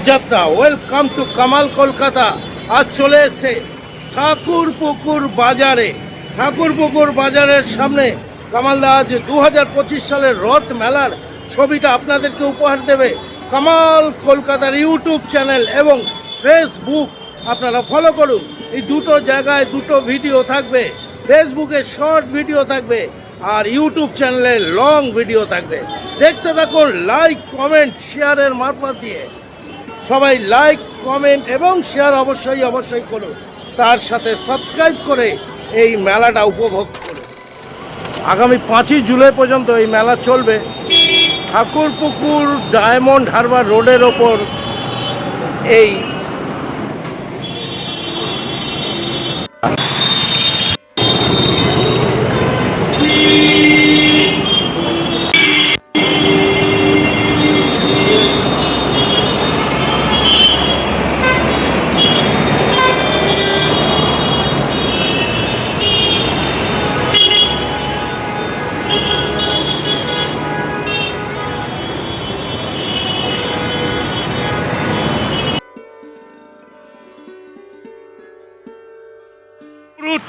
Rathyatra. Welcome to Kamal Kolkata. আজ চলে এসছে ঠাকুরপুকুর বাজারে। ঠাকুরপুকুর বাজারের সামনে কামালদা আজ 2025 সালের রথ মেলার ছবিটা আপনাদেরকে উপহার দেবে। কামাল কলকাতার ইউটিউব চ্যানেল এবং ফেসবুক আপনারা ফলো করুন। এই দুটো জায়গায় দুটো ভিডিও থাকবে। ফেসবুকে শর্ট ভিডিও থাকবে আর ইউটিউব চ্যানেলে লং ভিডিও থাকবে। দেখতে থাকুন, লাইক কমেন্ট শেয়ারের মারফত দিয়ে। সবাই লাইক কমেন্ট এবং শেয়ার অবশ্যই করুন। তার সাথে সাবস্ক্রাইব করে এই মেলাটা উপভোগ করুন। আগামী 5ই জুলাই পর্যন্ত এই মেলা চলবে। ঠাকুরপুকুর ডায়মন্ড হারবার রোডের ওপর এই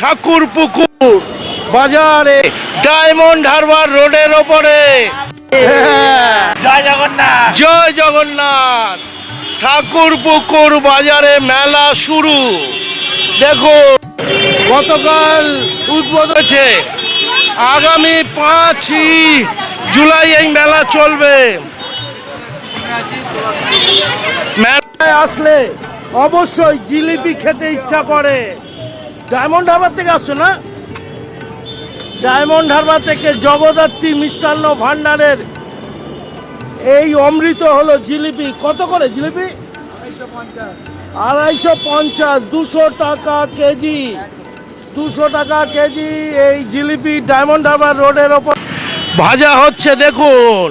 ঠাকুরপুকুর বাজারে ডায়মন্ড হারবার রোডের ওপরে। জয় জগন্নাথ। জয় জগন্নাথ। ঠাকুরপুকুর বাজারে মেলা শুরু। দেখো গতকাল উদ্বোধন হয়েছে, আগামী 5ই জুলাই এই মেলা চলবে। মেলায় আসলে অবশ্যই জিলিপি খেতে ইচ্ছা করে। ডায়মন্ড হারবার থেকে আসছো না? ডায়মন্ড হারবার থেকে জগদ্ধাত্রী মিষ্টান্ন ভান্ডারের এই অমৃত হলো জিলিপি। কত করে জিলিপি? 250, 200 টাকা কেজি। 200 টাকা কেজি এই জিলিপি ডায়মন্ড হারবার রোডের ওপর ভাজা হচ্ছে। দেখুন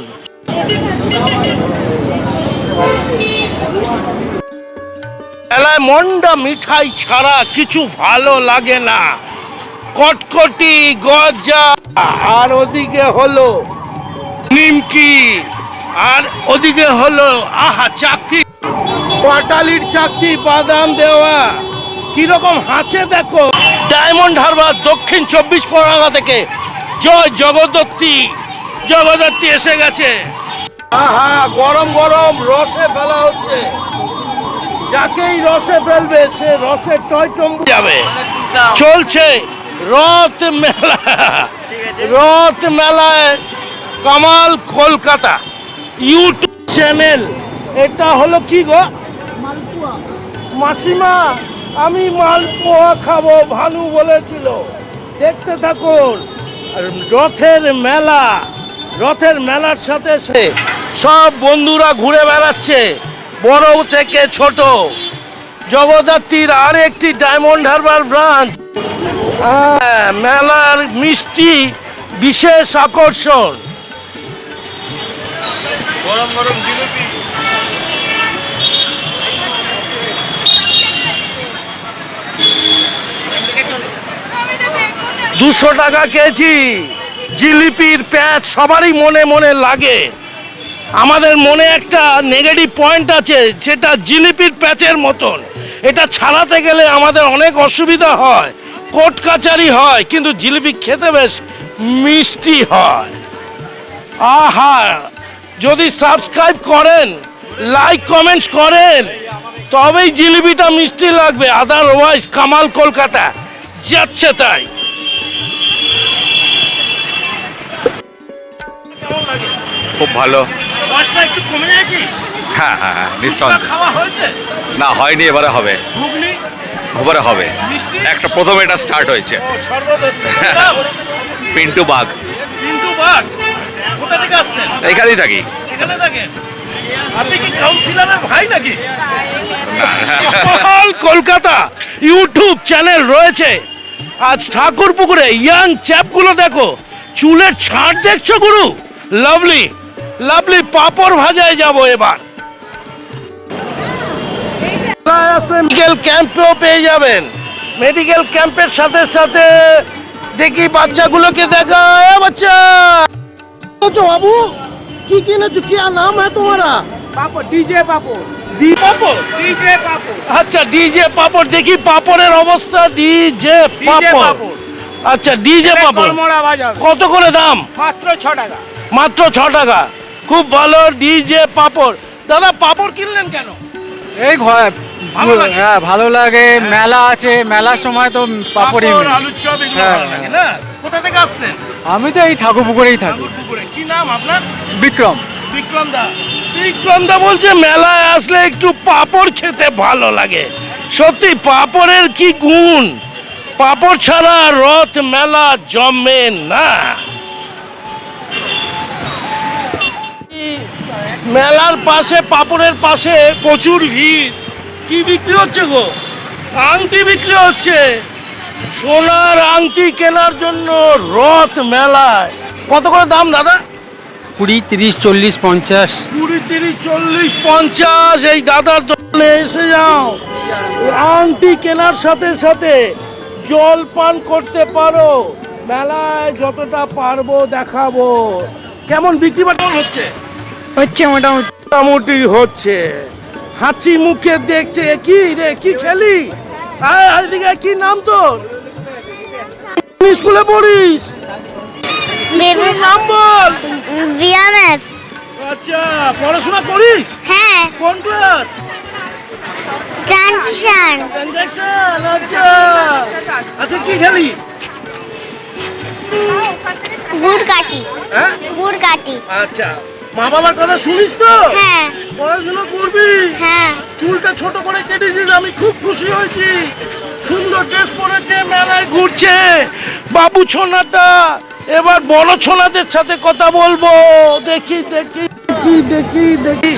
মেলায় মন্ডা মিঠাই ছাড়া কিছু ভালো লাগে না। কটকটি, গজা, আর ওদিকে হলো নিমকি, আর ওদিকে হলো চাকতি, পাটালির চাকতি, বাদাম দেওয়া। কিরকম হাঁচে দেখো। ডায়মন্ড হারবার দক্ষিণ 24 পরগনা থেকে জয় জগদ্ধাত্রী এসে গেছে। গরম গরম রসে ফেলা হচ্ছে। যাকেই রসে ফেলবে সে রসে টয়টম্বু যাবে। চলছে রথ মেলা। রথ মেলায় কামাল কলকাতা ইউটিউব চ্যানেল। এটা হলো কি গো? মাসিমা আমি মালপোয়া খাবো, ভানু বলেছিল। দেখতে থাকুন রথের মেলা। রথের মেলার সাথে সব বন্ধুরা ঘুরে বেড়াচ্ছে, বড় থেকে ছোট। জগদ্ধাত্রীর আর একটি ডায়মন্ড হারবার ব্রাঞ্চ। মেলার মিষ্টি বিশেষ আকর্ষণ। গরম গরম জিলিপি। $200 টাকা কেজি জিলিপির প্যাচ সবারই মনে মনে লাগে। আমাদের মনে একটা নেগেটিভ পয়েন্ট আছে, সেটা জিলিপির প্যাচের মতন। এটা ছাড়াতে গেলে আমাদের অনেক অসুবিধা হয়, কোর্ট কাচারি হয়, কিন্তু জিলিপি খেতে বেশ মিষ্টি হয়। আহা, যদি সাবস্ক্রাইব করেন, লাইক কমেন্টস করেন, তবেই জিলিপিটা মিষ্টি লাগবে। আদারওয়াইজ কামাল কলকাতা যাচ্ছে তাই। খুব ভালো। বয়সটা একটু কমে যায় কি? হ্যাঁ হ্যাঁ হ্যাঁ, নিঃসন্দেহে। খাওয়া হয়েছে? না, হয়নি, এবারে হবে। ঘুগনি, এবারে হবে। মিষ্টি? একটা প্রথমে এটা স্টার্ট হয়েছে। ও, শরবত হচ্ছে। পিন্টু বাঘ। পিন্টু বাঘ কোথা থেকে আসছেন? এখানেই থাকি। এখানে থাকেন? আপনি কি কাউন্সিলরের ভাই নাকি? না, কামাল কলকাতা ইউটিউব চ্যানেল রয়েছে। আজ ঠাকুরপুকুরে ইয়াং চ্যাপগুলো দেখো, চুলের ছাঁট দেখছো গুরু? Lovely lovely. পাপড় ভাজায় যাবো এবার। মেডিকেল ক্যাম্পেও পেয়ে যাবেন। মেডিকেল ক্যাম্পের সাথে সাথে দেখি বাচ্চাগুলোকে দেখা। বাচ্চা বাবু কি কিনেছো? क्या नाम है तुम्हारा? पापड़, डीजे पापड़। পাপড়, আচ্ছা ডিজে পাপড়, দেখি পাপড়ের অবস্থা। ডিজে পাপড়, আচ্ছা ডিজে পাপড় কত করে দাম? মাত্র 6 টাকা। মাত্র 6 টাকা, খুব ভালো। ডিজে পাপড়। দাদা পাপড় কিনলেন কেন? এই ভালো লাগে? হ্যাঁ ভালো লাগে, মেলা আছে, মেলার সময় তো পাপড়ই পাপড়, মেন। আলুর চপ এগুলো হ্যাঁ, ভালো লাগে না? কোথা থেকে আসছেন? আমি তো এই ঠাকুরপুকুরেই থাকি। ঠাকুরপুকুরে। কি নাম আপনার? বিক্রম। বিক্রম দা। বিক্রম দা বলছে মেলায় আসলে একটু পাপড় খেতে ভালো লাগে। সত্যি পাপড়ের কি গুণ, পাপড় ছাড়া রথ মেলা জমে না। মেলার পাশে, পাপড়ের পাশে প্রচুর ভিড়। কি বিক্রি হচ্ছে গো? আংটি বিক্রি হচ্ছে। সোনার আংটি কেনার জন্য রথ মেলায়। কত করে দাম দাদা? 20, 30, 40, 50। 20, 30, 40, 50। এই দাদার দোকানে এসে যাও, আংটি কেনার সাথে সাথে জল পান করতে পারো। মেলায় যতটা পারবো দেখাবো। কেমন বিক্রি বাটা হচ্ছে? হচ্ছে মোটামুটি। মোটামুটি হচ্ছে। হাসি মুখে দেখছে। কি রে, কি খেলি? আয় এদিকে, কি নাম তোর? কোন স্কুলে পড়িস? স্কুলের নাম বল। বিয়ামেস। আচ্ছা, পড়াশোনা করিস? হ্যাঁ, কোন ক্লাস? ট্রানজিশন। ট্রানজাকশন। আচ্ছা আচ্ছা, কি খেলি? গুড় কাটি। হ্যাঁ, গুড় কাটি। আচ্ছা। মা বাবার কথা শুনিস তো? হ্যাঁ, পড়াশোনা করবি? হ্যাঁ। চুলটা ছোট করে কেটেছিস, আমি খুব খুশি হয়েছি। সুন্দর ড্রেস পরেছে, মেলায় ঘুরছে বাবু ছোনাটা। এবার বড় ছোনাদের সাথে কথা বলবো। দেখি দেখি দেখি দেখি দেখি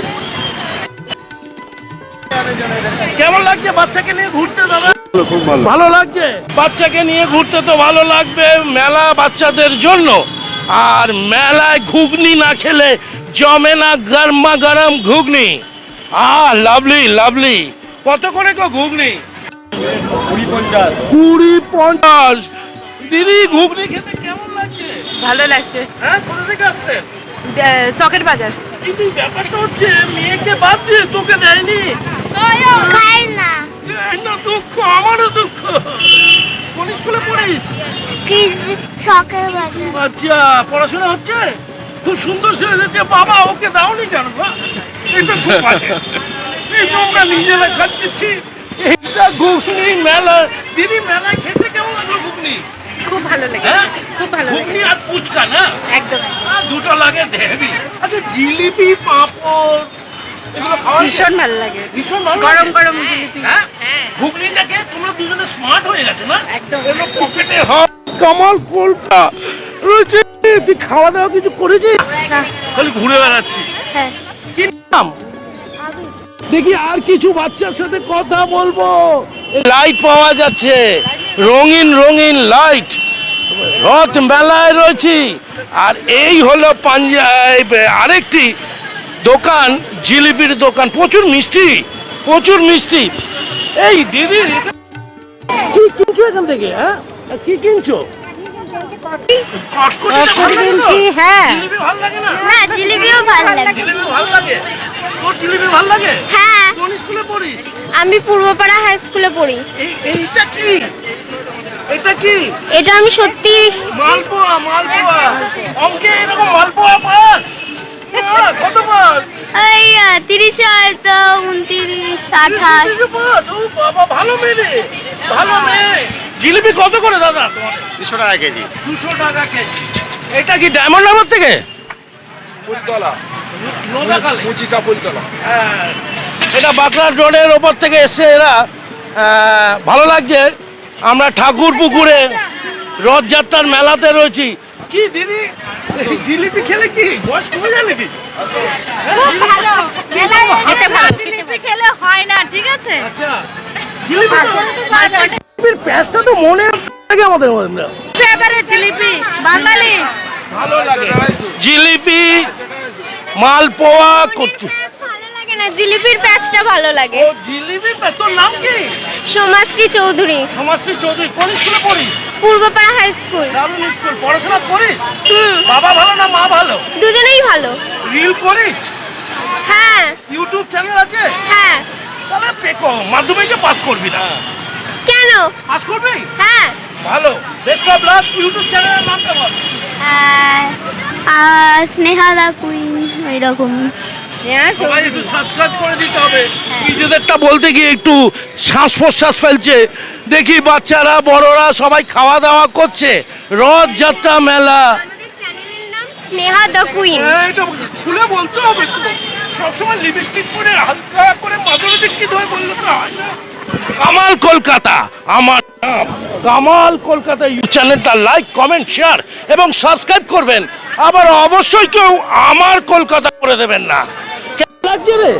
কেমন লাগছে বাচ্চাকে নিয়ে ঘুরতে দাদা? খুব ভালো। ভালো লাগছে। বাচ্চাকে নিয়ে ঘুরতে তো ভালো লাগবে, মেলা বাচ্চাদের জন্য। আর মেলায় ঘুগনি না খেলে জমে না, গরমা গরম ঘুগনি। Lovely lovely. কত করে গো ঘুগনি? 20-50। দিদি ঘুগনি খেতে কেমন লাগছে? ভালো লাগছে। হ্যাঁ, কোথা থেকে আসছেন? চকের বাজার। কিন্তু ব্যাপারটা হচ্ছে মেয়েকে বাদ দিয়ে তোকে দেয়নি। খাই না। এই না দুঃখ, আমারও দুঃখ। কোন স্কুলে পড়িস? কিজ শখের বাজার। আচ্ছা, পড়াশোনা হচ্ছে? খুব সুন্দর সেজেছে। বাবা ওকে দাওনি কেন গো? এটা খুব বাজে। এই তোমরা নিজেরা খাচ্ছি। এইটা ঘুগনি মেলা। দিদি মেলায় খেতে কেমন লাগলো ঘুগনি? খুব ভালো লাগে। হ্যাঁ? খুব ভালো লাগে। ঘুগনি আর ফুচকা না? একদম। দুটো লাগে দেবি। আচ্ছা, জিলিপি, পাঁপড় এগুলো খাওয়া যায়? ভীষণ ভালো লাগে। ভীষণ ভালো গরম লাগে? গরম জিলিপি। হ্যাঁ? হ্যাঁ। ঘুগনিটাকে তোমরা দুজনে স্মার্ট হয়ে গেছো না? একদম। এগুলো পকেটে হয়। কামাল কোলটা রয়েছে। তুই খাওয়া দাওয়া কিছু করেছিস? খালি ঘুরে বেড়াচ্ছিস। হ্যাঁ। কি নাম? দেখি আর কিছু বাচ্চার সাথে কথা বলবো। লাইট পাওয়া যাচ্ছে, রঙিন রঙিন লাইট। রথ মেলায় রয়েছি। আর এই হলো আরেকটি দোকান, জিলিপির দোকান। প্রচুর মিষ্টি, প্রচুর মিষ্টি। এই দিদি কি কিনছো এখান থেকে? হ্যাঁ, কি কিনছো? কটকটিটা ভালো লাগে তো? হ্যাঁ। জিলিপি ভালো লাগে না? না, জিলিপিও ভালো লাগে। জিলিপি ভালো লাগে? তোর জিলিপি ভালো লাগে? হ্যাঁ, কোন স্কুলে পড়িস? আমি পূর্বপাড়া হাই স্কুলে পড়ি। এইটা কি? এটা কি? এটা আমি সত্যি মালপোয়া, মালপোয়া। অঙ্কে এরকম মালপোয়া পাস? কত পাস? এই 30 হয়তো 29, 28। 30 পাস? ও বাবা, ভালো মেয়ে রে, ভালো মেয়ে। জিলিপি কত করে দাদা তোমাদের? 200 টাকা কেজি। 200 টাকা কেজি। এটা কি ডায়মন্ড হারবার থেকে? ফুলতলা, নোদাখালী। মুচিসা ফুলতলা। হ্যাঁ, এটা বাঁকড়া রোডের ওপর থেকে এসছে এরা। ভালো লাগছে। আমরা ঠাকুরপুকুরে রথযাত্রার মেলাতে রয়েছি। কি দিদি, এই জিলিপি খেলে কি বয়স কমে যায় নাকি? খুব ভালো। খেতে ভালো। জিলিপি খেলে হয় না, ঠিক আছে? আচ্ছা, জিলিপি তো জিলিপির প্যাঁচটা তো মনে লাগে আমাদের মধ্যে। ফেভারিট জিলিপি বাঙালি। ভালো লাগে জিলিপি, মালপোয়া। ভালো লাগে না, জিলিপির প্যাচটা ভালো লাগে। ও জিলিপি, তোর নাম কি? সোমাশ্রী চৌধুরী, সমাজশ্রী চৌধুরী। কোন স্কুলে পড়িস? Purbapara high school. দারুণ স্কুল। পড়াশোনা করিস? হুম, বাবা ভালো না মা ভালো? দুজনেই ভালো। রিল করিস? হ্যাঁ ইউটিউব চ্যানেল আছে? হ্যাঁ। তাহলে পেকো মাধ্যমিকে পাস করবি না? কেন? পাস করবি? হ্যাঁ। ভালো, বেস্ট অফ লাক। ইউটিউব চ্যানেলের নামটা বল। স্নেহা দা কুইন ওইরকম। সবাই একটু সাবস্ক্রাইব করে দিতে হবে। নিজেদেরটা বলতে গিয়ে একটু শ্বাস প্রশ্বাস ফেলছে। দেখি বাচ্চারা বড়রা সবাই খাওয়া দাওয়া করছে। রথযাত্রা মেলা। আমাদের চ্যানেলের নাম স্নেহা দা কুইন। এটা খুলে বলতে হবে তো। সবসময় লিপস্টিক পরে হালকা করে মাঝে দিক কি ধরে বললে তো হয় না। কামাল কলকাতা আমার নাম। কামাল কলকাতা ইউটিউব চ্যানেলটা লাইক কমেন্ট শেয়ার এবং সাবস্ক্রাইব করবেন। আবার অবশ্যই কেউ আমার কলকাতা করে দেবেন না। কেমন লাগছে রে?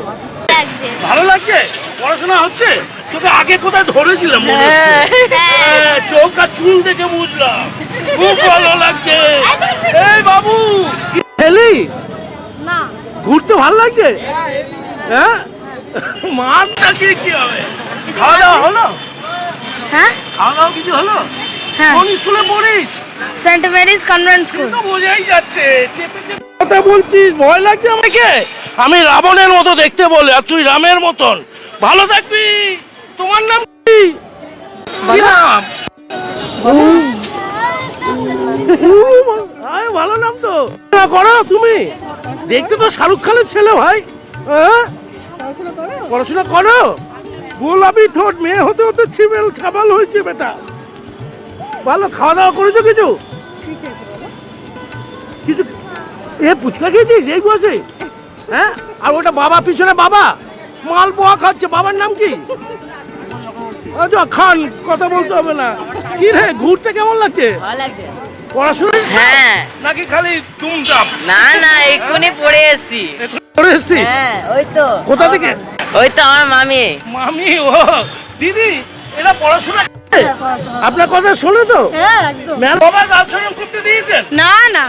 লাগছে। ভালো লাগছে? পড়াশোনা হচ্ছে? তোকে আগে কোথায় ধরেছিলাম মনে হচ্ছে? হ্যাঁ, চোখ আর চুল দেখে বুঝলাম। খুব ভালো লাগছে। এই বাবু হেলি না। ঘুরতে ভালো লাগছে? হ্যাঁ, মারটা কি হবে? খাওয়া দাওয়া হলো? হ্যাঁ? খাওয়া দাওয়া কিছু হলো? হ্যাঁ। কোন স্কুলে পড়িস? Saint Mary's convent school. তো বোঝাই যাচ্ছে। চেপে চেপে কথা বলছিস, ভয় লাগছে আমাকে? আমি রাবণের মতো দেখতে বলে, আর তুই রামের মতন। ভালো থাকবি। তোমার নাম কি? কি নাম? আয়, ভালো নাম তো। পড়াশোনা করো তুমি? দেখতে তো শাহরুখ খানের ছেলে ভাই। হ্যাঁ? পড়াশোনা করো? গোলাপি ঠোঁট, মেয়ে হতে হতে ছিমেল ছাবাল হয়েছে বেটা। ভালো খাওয়া দাওয়া করেছো কিছু? কিছু এ পুচকা খেয়েছিস এই বসে? হ্যাঁ, আর ওটা বাবা পিছনে বাবা মাল পোয়া খাচ্ছে। বাবার নাম কি? আচ্ছা খান, কথা বলতে হবে না। কি রে, ঘুরতে কেমন লাগছে? ভালো লাগছে। পড়াশোনা হ্যাঁ। নাকি খালি দুমদাম? না না এক্ষুনি পড়ে এসছি। করে এসছিস? হ্যাঁ ওই তো। কোথা থেকে? ওই তো আমার মামি। মামি ও দিদি, এরা পড়াশোনা করে? আপনার কথা শোনে তো? হ্যাঁ একদম। ম্যাম বাবা আচরণ করতে দিয়েছেন? না না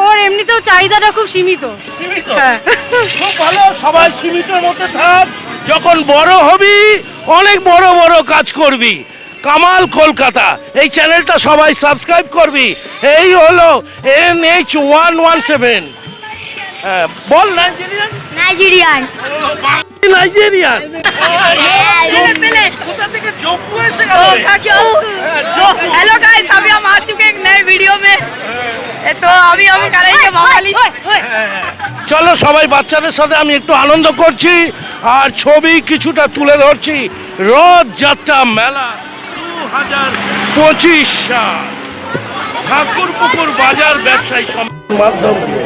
ওর এমনিতেও চাহিদাটা খুব সীমিত। সীমিত? হ্যাঁ। খুব ভালো, সবাই সীমিতের মধ্যে থাক। যখন বড় হবি অনেক বড় বড় কাজ করবি। কামাল কলকাতা এই চ্যানেলটা সবাই সাবস্ক্রাইব করবি। এই হলো NH117। বল নাইজেরিয়ান। নাইজেরিয়ান। নাইজেরিয়ান। पेले। কোথা থেকে যোগ্য এসে গেল? हेलो गाइस, अभी हम आ चुके हैं एक नए वीडियो में। तो अभी हम करेंगे बवाली। চলো সবাই বাচ্চাদের সাথে আমি একটু আনন্দ করছি আর ছবি কিছুটা তুলে ধরছি। রথযাত্রা মেলা 2025 সাল ঠাকুরপুকুর বাজার ব্যবসায়ী সমিতির মাধ্যম দিয়ে।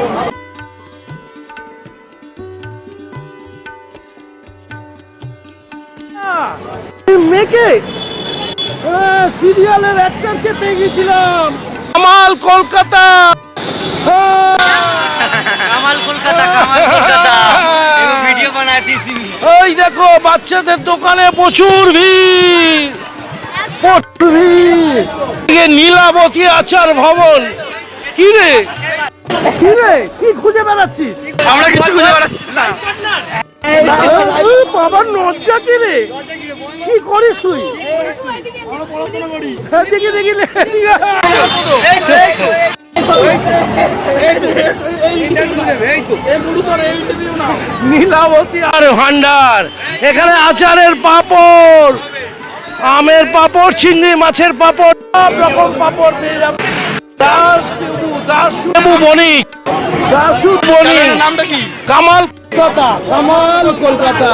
মেয়েকে সিরিয়ালের অ্যাক্টরকে পেয়ে গেছিলাম। কামাল কলকাতা। কামাল কলকাতা ভিডিও বানাতে ওই দেখো বাচ্চাদের দোকানে প্রচুর ভিড়, প্রচুর ভিড়। এদিকে নীলাবতী আচার ভবন। কি রে, কি রে, কি খুঁজে বেড়াচ্ছিস? আমরা কিছু খুঁজে বেড়াচ্ছি না। বাবার নজ্জা কি রে, কি করিস তুই? দেখি দেখি নীলাবতী আর ভান্ডার। এখানে আচারের পাপড়, আমের পাপড়, চিংড়ি মাছের পাপড়, সব রকম পাপড় পেয়ে যাবে। দাসু বণিক, দাসু বণিক। নামটা কি? কামাল কলকাতা। কামাল কলকাতা।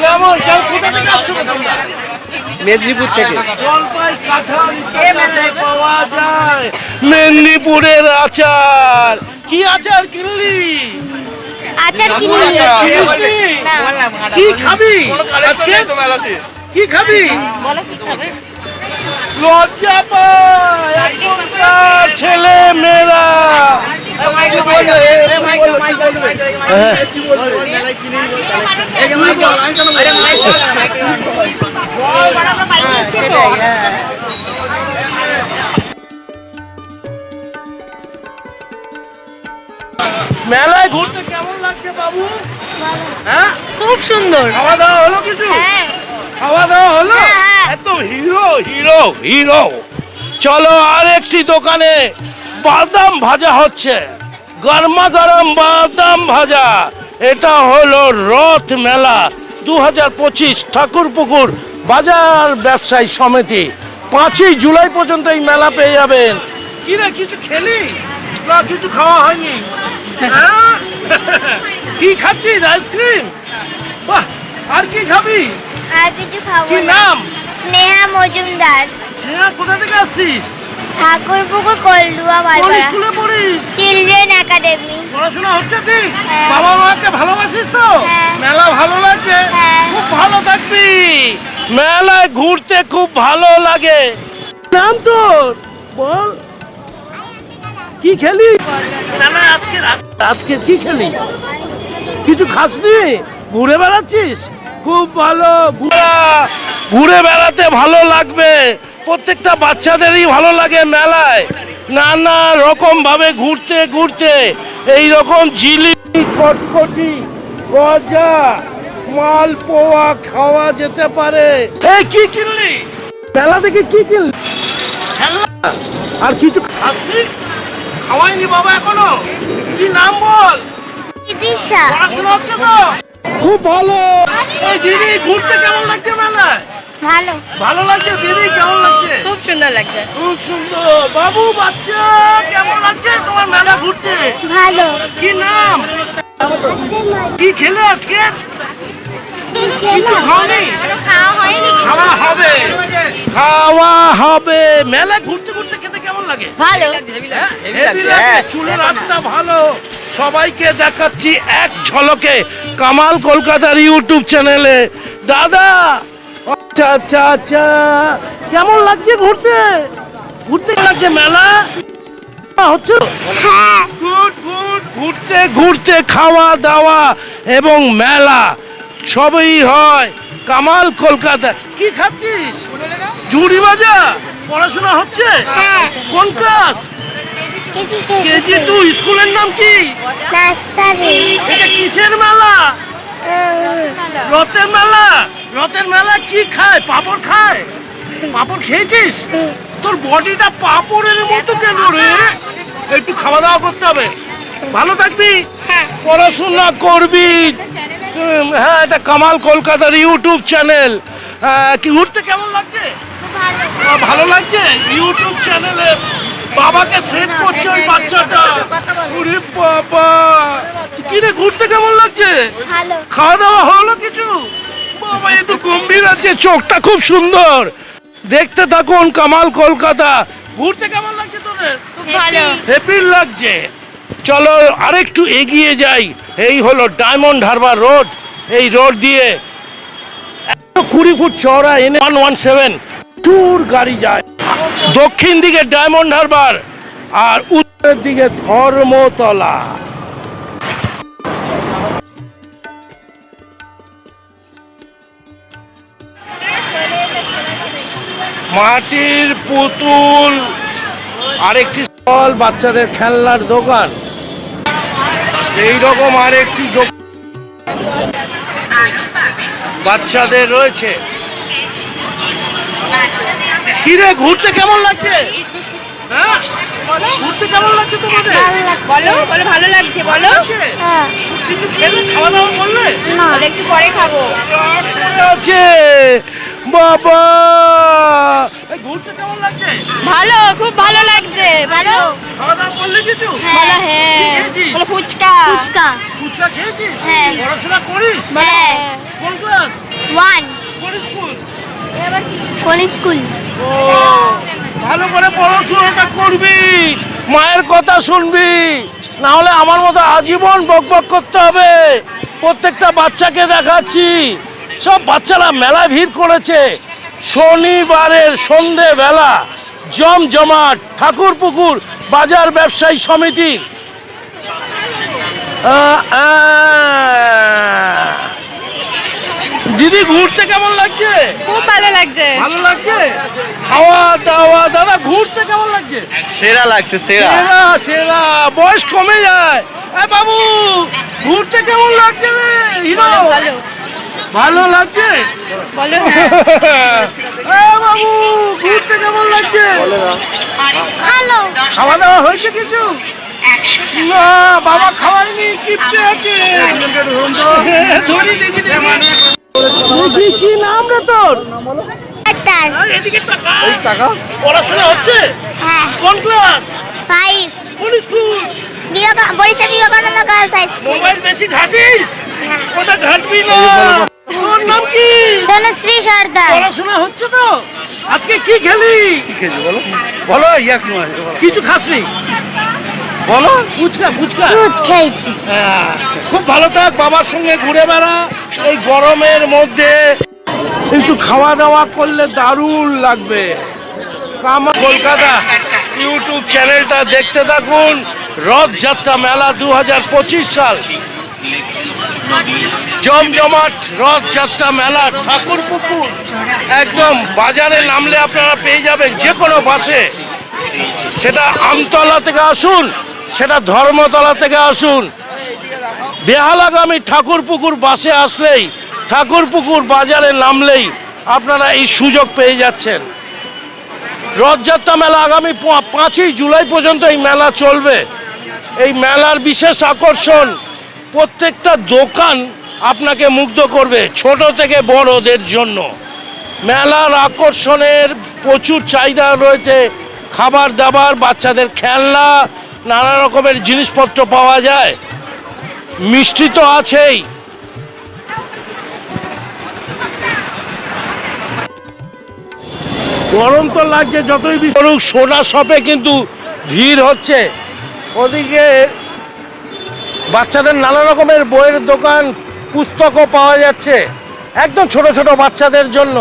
কেমন কোথা থেকে আসছো তোমরা? মেদিনীপুর থেকে। জলপাই কাঁঠাল ইত্যাদি পাওয়া যায়। মেদিনীপুরের আচার। কি আচার কিনলি? আচার কিনে কিনলি? কি খাবি আজকে? কি খাবি? বলো কি খাবে? লজ্জা পায় এখনকার ছেলে মেয়েরা। মেলায় ঘুরতে কেমন লাগছে বাবু? হ্যাঁ, খুব সুন্দর। খাওয়া দাওয়া হলো কিছু? হ্যাঁ। খাওয়া দাওয়া হলো? হ্যাঁ। একদম হিরো হিরো হিরো। চলো আর একটি দোকানে বাদাম ভাজা হচ্ছে। গরমা গরম বাদাম ভাজা। এটা হলো রথ মেলা 2025 ঠাকুরপুকুর বাজার ব্যবসায়ী সমিতি। 5ই জুলাই পর্যন্ত এই মেলা পেয়ে যাবেন। কি রে, কিছু খেলি না? কিছু খাওয়া হয়নি? হ্যাঁ? কি খাচ্ছিস? আইসক্রিম? বাহ, আর কি খাবি? আর কিছু খাবো কি না। নাম? স্নেহা মজুমদার, স্নেহা, কোথা থেকে আসছিস? ঠাকুরপুকুর কলডুয়া কোন মালপাড়া, স্কুলে পড়িস? Children academy. পড়াশোনা হচ্ছে ঠিক? হ্যাঁ। বাবা মাকে ভালোবাসিস তো? হ্যাঁ। মেলা ভালো লাগছে? হ্যাঁ। খুব ভালো থাকবি। মেলায় ঘুরতে খুব ভালো লাগে। নাম তোর বল, কি খেলি? না না, আজকে কি খেলি? কিছু খাসনি? ঘুরে বেড়াচ্ছিস? খুব ভালো। ঘুরে বেড়াতে ভালো লাগবে, প্রত্যেকটা বাচ্চাদেরই ভালো লাগে মেলায় নানা রকম ভাবে ঘুরতে ঘুরতে। এই রকম জিলিপি, কটকটি, গজা, মালপোয়া খাওয়া যেতে পারে। এই কি কিনলি মেলা থেকে? কি কিনলি? খেলনা আর কিছু খাসনি? খাওয়াইনি বাবা এখনো? কি নাম বল? বিদিশা। পড়াশোনা হচ্ছে তো? খুব ভালো। এই দিদি, ঘুরতে কেমন লাগছে মেলায়? ভালো। ভালো লাগছে দিদি? কেমন লাগছে? খুব সুন্দর লাগছে। খুব সুন্দর। বাবু, বাচ্চা, কেমন লাগছে তোমার মেলা ঘুরতে? ভালো। কি নাম? কি খেলে আজকে? কিছু খাওনি? খাওয়া হয়নি। খাওয়া হবে, খাওয়া হবে। মেলা ঘুরতে ঘুরতে খেতে কেমন লাগে? ভালো। হ্যাঁ, হেভি লাগে। চুলের আটটা ভালো। সবাইকে দেখাচ্ছি এক ঝলকে কামাল কলকাতার ইউটিউব চ্যানেলে। দাদা, আচ্ছা আচ্ছা আচ্ছা, কেমন লাগছে ঘুরতে? ঘুরতে লাগছে মেলা হচ্ছে? হ্যাঁ। Good good. ঘুরতে ঘুরতে খাওয়া দাওয়া এবং মেলা সবই হয় কামাল কলকাতা। কি খাচ্ছিস? ঝুড়ি ভাজা। পড়াশোনা হচ্ছে? হ্যাঁ। কোন ক্লাস? কেজি 2। স্কুলের নাম কি? নার্সারি। এটা কিসের মেলা? রথের মেলা। রথের মেলা কি খায়? পাপড় খায়? পাপড় খেয়েছিস? তোর বডিটা পাপড়ের মতো কেন রে? একটু খাওয়া দাওয়া করতে হবে। ভালো থাকবি, পড়াশোনা করবি। হ্যাঁ, এটা কামাল কলকাতার ইউটিউব চ্যানেল। কি ঘুরতে কেমন লাগছে? ভালো লাগছে। ইউটিউব চ্যানেলে বাবাকে থ্রেট করছে ওই বাচ্চাটা। ওরে বাবা, কি রে, ঘুরতে কেমন লাগছে? ভালো। খাওয়া দাওয়া হলো কিছু? বাবা, একটু গম্ভীর আছে, চোখটা খুব সুন্দর। দেখতে থাকুন কামাল কলকাতা। ঘুরতে কেমন লাগছে তোদের? ভালো। হ্যাপি লাগছে। চলো আরেকটু এগিয়ে যাই। এই হলো ডায়মন্ড হারবার রোড। এই রোড দিয়ে 20 ফুট চওড়া এনে 117 প্রচুর গাড়ি যায়। দক্ষিণ দিকে ডায়মন্ড হারবার আর উত্তরের দিকে ধর্মতলা। মাটির পুতুল, আরেকটি স্টল, বাচ্চাদের খেলনার দোকান। এইরকম আরেকটি দোকান বাচ্চাদের রয়েছে। কিরে, ঘুরতে কেমন লাগছে? হ্যাঁ, ঘুরতে কেমন লাগছে তোমাদের? বলো বলো, ভালো লাগছে বলো। হ্যাঁ। কিছু খেলে, খাওয়া দাওয়া করলে? বলো, একটু পরে খাবো। আছে বাবা। এই ঘুরতে কেমন লাগছে? ভালো, খুব ভালো লাগছে। ভালো। খাওয়া দাওয়া করলে কিছু? বলো কি হ্যাঁ। খেয়েছিস? বলো ফুচকা। ফুচকা। ফুচকা খেয়েছিস? হ্যাঁ। পড়াশোনা করিস? হ্যাঁ। কোন ক্লাস? 1। কোন স্কুল? কোন স্কুল? ও, ভালো করে পড়াশোনাটা করবি, মায়ের কথা শুনবি, না হলে আমার মতো আজীবন বকবক করতে হবে। প্রত্যেকটা বাচ্চাকে দেখাচ্ছি, সব বাচ্চারা মেলায় ভিড় করেছে। শনিবারের সন্ধেবেলা জমজমাট ঠাকুরপুকুর বাজার ব্যবসায়ী সমিতির। দিদি, ঘুরতে কেমন লাগছে? খুব ভালো লাগছে। ভালো লাগছে। খাওয়া দাওয়া, দাদা ঘুরতে কেমন লাগছে? সেরা লাগছে, সেরা। সেরা সেরা। বয়স কমে যায়। বাবু, ঘুরতে কেমন লাগছে রে হিরো? ভালো। ভালো লাগছে। বলো বাবু, ঘুরতে কেমন লাগছে? ভালো। খাওয়া দাওয়া হয়েছে কিছু? না বাবা খাওয়াইনি, কিপটে আছে। ধরি দেখি দেখি কি নাম রে তোর? এদিকে টাকা। পড়াশোনা হচ্ছে? কোন ক্লাস? 5 কোন school? Barishal Vivekananda girls high school. Mobile বেশি ঘাটিস? ওটা ঘাটবি না। তোর নাম কি? তনুশ্রী সর্দার। পড়াশোনা হচ্ছে তো? আজকে কি খেলি? বলো ইয়া কি কিছু খাসনি? বলো। ফুচকা। দুধ খেয়েছি। হ্যাঁ, খুব ভালো থাক, বাবার সঙ্গে ঘুরে বেড়া এই গরমের মধ্যে। একটু খাওয়া দাওয়া করলে দারুণ লাগবে। কলকাতা ইউটিউব চ্যানেলটা দেখতে থাকুন। রথযাত্রা মেলা 2025 সাল, জমজমাট রথযাত্রা মেলা ঠাকুরপুকুর, একদম বাজারে নামলে আপনারা পেয়ে যাবেন যে কোনো বাসে। সেটা আমতলা থেকে আসুন, সেটা ধর্মতলা থেকে আসুন, বেহালাগামী ঠাকুরপুকুর বাসে আসলেই, ঠাকুরপুকুর বাজারে নামলেই আপনারা এই সুযোগ পেয়ে যাচ্ছেন। রথযাত্রা মেলা আগামী 5ই জুলাই পর্যন্ত এই মেলা চলবে। এই মেলার বিশেষ আকর্ষণ, প্রত্যেকটা দোকান আপনাকে মুগ্ধ করবে, ছোট থেকে বড়দের জন্য। মেলার আকর্ষণের প্রচুর চাহিদা রয়েছে, খাবার দাবার, বাচ্চাদের খেলনা, নানা রকমের জিনিসপত্র পাওয়া যায়, মিষ্টি তো আছেই। গরম তো লাগছে যতই বেশি করুক, সোনা শপে কিন্তু ভিড় হচ্ছে। ওদিকে বাচ্চাদের নানা রকমের বইয়ের দোকান, পুস্তকও পাওয়া যাচ্ছে, একদম ছোট ছোট বাচ্চাদের জন্য।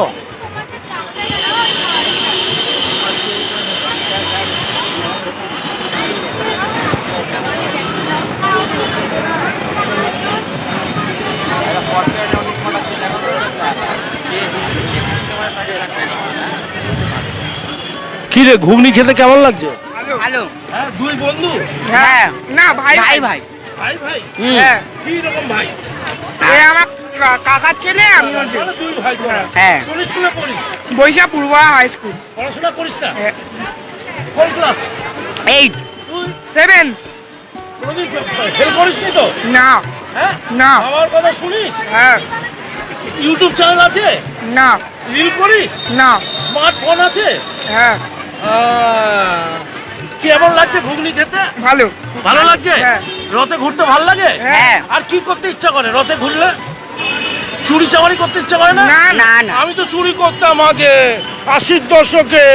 কি রে, ঘুগনি খেতে কেমন লাগছে? ভালো। হ্যাঁ, দুই বন্ধু? হ্যাঁ, না ভাই ভাই ভাই ভাই হ্যাঁ, কি রকম ভাই? এ আমার কাকার ছেলে, আমি ওর ছেলে। মানে দুই ভাই তোরা? হ্যাঁ। কোন স্কুলে পড়িস? বৈশাখ পূর্ব হাই স্কুল। পড়াশোনা করিস না? হ্যাঁ। কোন ক্লাস? 8 তুই 7 কোনদিন ফেল করিসনি তো? না হ্যাঁ, না আমার কথা শুনিস? হ্যাঁ ইউটিউব চ্যানেল আছে? না রিল করিস? না স্মার্টফোন আছে? হ্যাঁ কেমন লাগছে ঘুগনি খেতে? ভালো। ভালো লাগছে? হ্যাঁ। রথে ঘুরতে ভালো লাগে? হ্যাঁ। আর কি করতে ইচ্ছা করে রথে ঘুরলে? চুরি চামারি করতে ইচ্ছা করে না? না না না আমি তো চুরি করতাম আগে 80-র দশকে।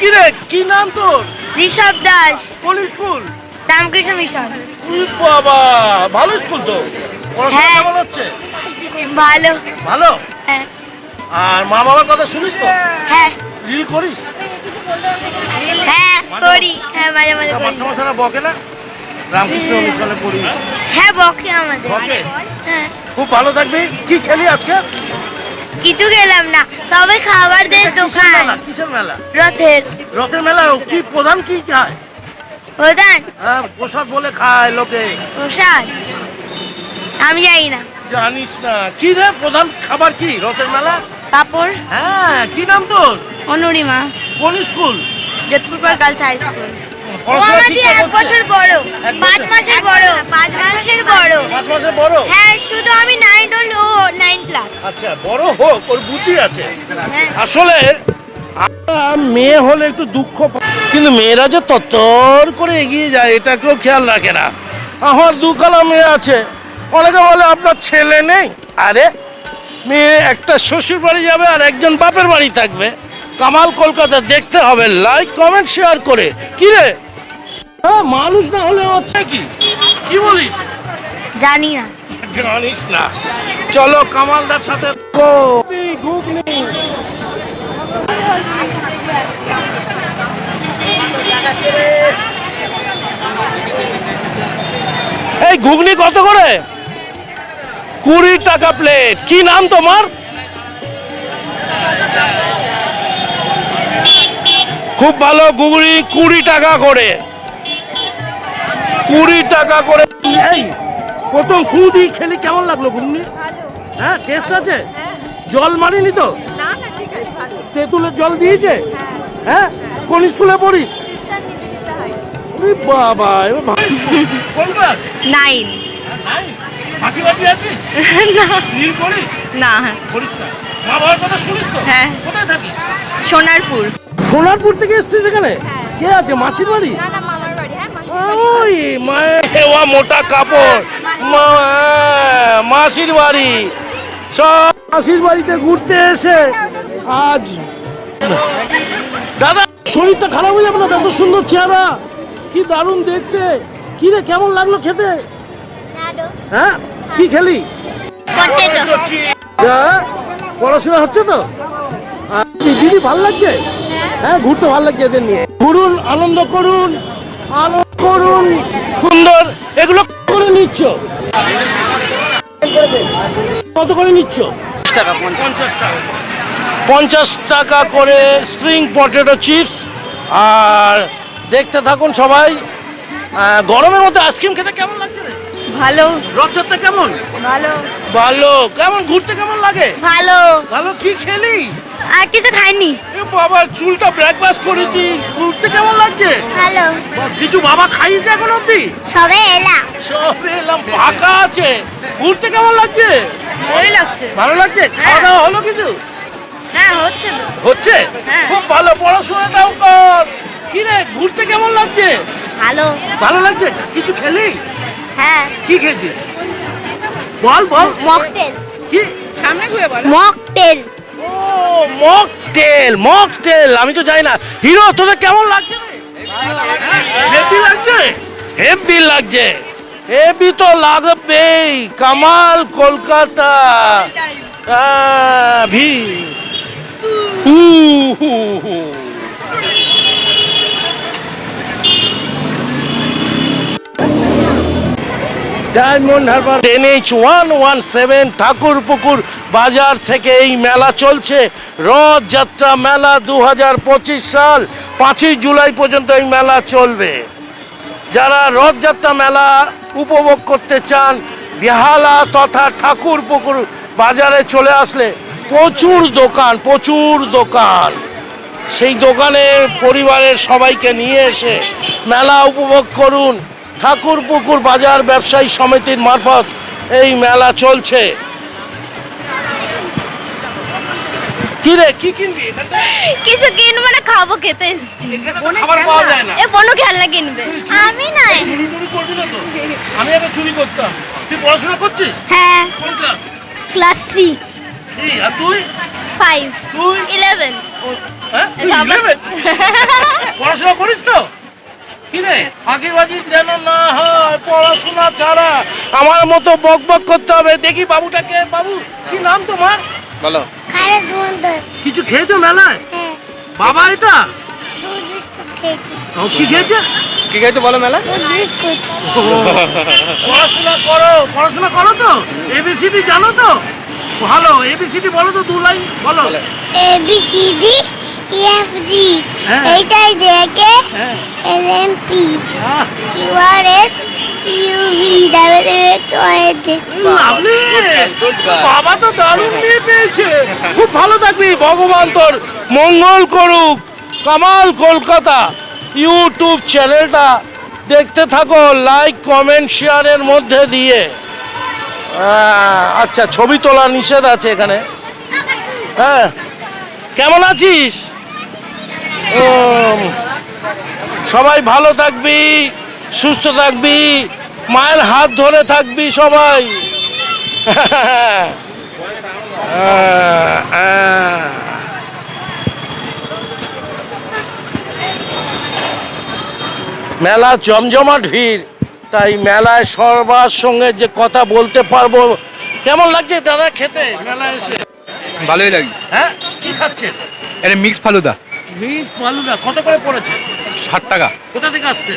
কি রে, কি নাম তোর? ঋষভ দাস, কোন স্কুল? রামকৃষ্ণ মিশন। উই বাবা, ভালো স্কুল তো। পড়াশোনা হ্যাঁ। কেমন হচ্ছে? ভালো। ভালো। হ্যাঁ আর মা বাবার কথা শুনিস তো? হ্যাঁ রিল করিস? হ্যাঁ করি। হ্যাঁ মাঝে মাঝে করি। মাস্টারমশাইরা বকে না? রামকৃষ্ণ মিশনে পড়িস? হ্যাঁ বকে আমাদের। বকে? হ্যাঁ। খুব ভালো থাকবি। কি খেলি আজকে? কিছু খেলাম না, সবে খাবার দেয় কিসের দোকান। মেলা? কিসের মেলা? রথের রথের মেলা। কি প্রধান কি খায়? প্রধান হ্যাঁ, প্রসাদ বলে খায় লোকে। প্রসাদ আমি জানি না। জানিস না? কি রে, প্রধান খাবার কি রথের মেলা? পাপড়। হ্যাঁ, কি নাম তোর? অনুরিমা, কোন school? Jodhpur girls high school. ও পড়াশোনা আমাদের ঠিকঠাক 1 হচ্ছে? বছর বড়, 1 5 বছর? মাসের বড়, 5 মাসের বড়। 5 মাসের বড়? হ্যাঁ, শুধু আমি 9 ও 9 ক্লাস। আচ্ছা, বড় হোক, ওর বুদ্ধি আছে। হ্যাঁ। আসলে আমরা মেয়ে হলে একটু দুঃখ পাই, কিন্তু মেয়েরা যে তত্তর করে এগিয়ে যায় এটা কেউ খেয়াল রাখে না। আমার দুখানা মেয়ে আছে, অনেকে বলে আপনার ছেলে নেই। আরে মেয়ে একটা শ্বশুর বাড়ি যাবে আর একজন বাপের বাড়ি থাকবে। কামাল কলকাতা দেখতে হবে, লাইক কমেন্ট শেয়ার করে। কি রে, হ্যাঁ, মানুষ না হলে হচ্ছে কি? কি বলিস? জানি না। জানিস না? চলো কামালদার সাথে ঘুগনি। এই ঘুগনি কত করে? 20 টাকা প্লেট। কি নাম তোমার? খুব ভালো ঘুগনি, 20 টাকা করে। 20 টাকা করে। এই প্রথম খুদি খেলি কেমন লাগলো ঘুগনি? হ্যাঁ, টেস্ট আছে? জল মারিনি তো? না না, ঠিক আছে, ভালো। তেঁতুলের জল দিয়েছে? হ্যাঁ। কোন স্কুলে পড়িস? ওরে বাবা, কোন ক্লাস? 9 ফাঁকি বাকি আছিস? না নীল করিস? না করিস না? মা বাবার কথা শুনিস তো? হ্যাঁ। কোথায় থাকিস? সোনারপুর। সোনারপুর থেকে এসেছিস এখানে? কে আছে, মাসির বাড়ি? না না মামার বাড়ি। হ্যাঁ ওই মায়ের হেওয়া মোটা কাপড়, মাসির বাড়ি। সব মাসির বাড়িতে ঘুরতে এসে আজ দাদা শরীরটা খারাপ হয়ে যাবে না? এত সুন্দর চেহারা, কি দারুণ দেখতে। কি রে, কেমন লাগলো খেতে? হ্যাঁ, কি খেলি? পটেটো। হ্যাঁ, পড়াশোনা হচ্ছে তো? দিদি ভাল লাগছে? হ্যাঁ, ঘুরতে ভাল লাগছে এদের নিয়ে। ঘুরুন, আনন্দ করুন, আনন্দ করুন। সুন্দর। এগুলো কত করে নিচ্ছ? কত করে নিচ্ছ? 50 টাকা করে স্প্রিং পটেটো চিপস। আর দেখতে থাকুন সবাই। গরমের মধ্যে আইসক্রিম খেতে কেমন লাগছে রে? ভালো রথযাত্রা কেমন? ভালো। ভালো। কেমন ঘুরতে কেমন লাগে? ভালো। ভালো। কি খেলি? আর কিছু খাইনি। এ বাবা, চুলটা ব্রেকফাস্ট করেছিস, ঘুরতে কেমন লাগছে? ভালো। কিছু বাবা খাইয়েছে এখন অব্দি? সবে এলাম। সবে এলাম, ফাঁকা আছে। ঘুরতে কেমন লাগছে? ভালোই লাগছে। ভালো লাগছে। খাওয়া দাওয়া হলো কিছু? হ্যাঁ হচ্ছে তো। হচ্ছে? হ্যাঁ। খুব ভালো। পড়াশোনাটাও কর। কি রে, ঘুরতে কেমন লাগছে? ভালো। ভালো লাগছে। কিছু খেলি? হ্যাঁ। কি খেয়েছিস? বল বল। মকটেল। কি? সামনে ঘুরে বল। মকটেল। ও, মকটেল। মকটেল আমি তো জানি না। হিরো, তোদের কেমন লাগছে রে? হেভি লাগছে? হেভি লাগছে। হেভি তো লাগবেই। কামাল কলকাতা। ডায়মন্ড হারবার NH 117 ঠাকুরপুকুর বাজার থেকে এই মেলা চলছে। রথযাত্রা মেলা 2025 সাল 5ই জুলাই পর্যন্ত এই মেলা চলবে। যারা রথযাত্রা মেলা উপভোগ করতে চান, বেহালা তথা ঠাকুরপুকুর বাজারে চলে আসলে প্রচুর দোকান। সেই দোকানে পরিবারের সবাইকে নিয়ে এসে মেলা উপভোগ করুন। ঠাকুরপুকুর বাজার ব্যবসায়ী সমিতির মারফত এই মেলা চলছে। কি রে, কি কিনবি? কিছু কিনবো না, খাবো, খেতে এসেছি। এখানে তো খাবার পাওয়া যায় না। এ বনু খেলনা কিনবে। আমি নাই। চুরি করবি না তো? আমি আগে চুরি করতাম। তুই পড়াশোনা করছিস? হ্যাঁ। কোন ক্লাস? ক্লাস 3। আর তুই? 5। তুই? 11। হ্যাঁ, তুই 11? পড়াশোনা করিস তো? কি রে, ফাঁকিবাজি যেন না হয় পড়াশোনা ছাড়া। আমার মতো বকবক করতে হবে। দেখি বাবুটাকে। বাবু, কি নাম তোমার? বলো। খারাপ বন্ধ। কিছু খেয়েছো মেলায়? হ্যাঁ। বাবা, এটা দুধ বিস্কুট খেয়েছি। ও, কি খেয়েছে? কি খাইতে বলো মেলা? দুধ বিস্কুট। পড়াশোনা করো তো? ABCD জানো তো? ভালো। ABCD বলো তো, 2 লাইন বলো। ABCD EFG হ্যাঁ। এইটাই দেখে হ্যাঁ। LMP আহ, QRS PUV WXYZ। Lovely. Good boy. বাবা তো দারুণ নিয়ে পেয়েছে। খুব ভালো থাকবি, ভগবান তোর মঙ্গল করুক। কামাল কলকাতা ইউটিউব চ্যানেলটা দেখতে থাকো, লাইক কমেন্ট শেয়ারের মধ্যে দিয়ে। আচ্ছা, ছবি তোলা নিষেধ আছে এখানে। হ্যাঁ, কেমন আছিস? ও, সবাই ভালো থাকবি, সুস্থ থাকবি, মায়ের হাত ধরে থাকবি সবাই। মেলা জমজমাট ভিড়, তাই মেলায় সবার সঙ্গে যে কথা বলতে পারবো। কেমন লাগছে দাদা খেতে মেলায় এসে? ভালোই লাগে। হ্যাঁ, কি খাচ্ছেন? এটা মিক্স ফালুদা, মিক্স ফালুদা। কত করে পড়েছে? 60 টাকা। কোথা থেকে আসছে?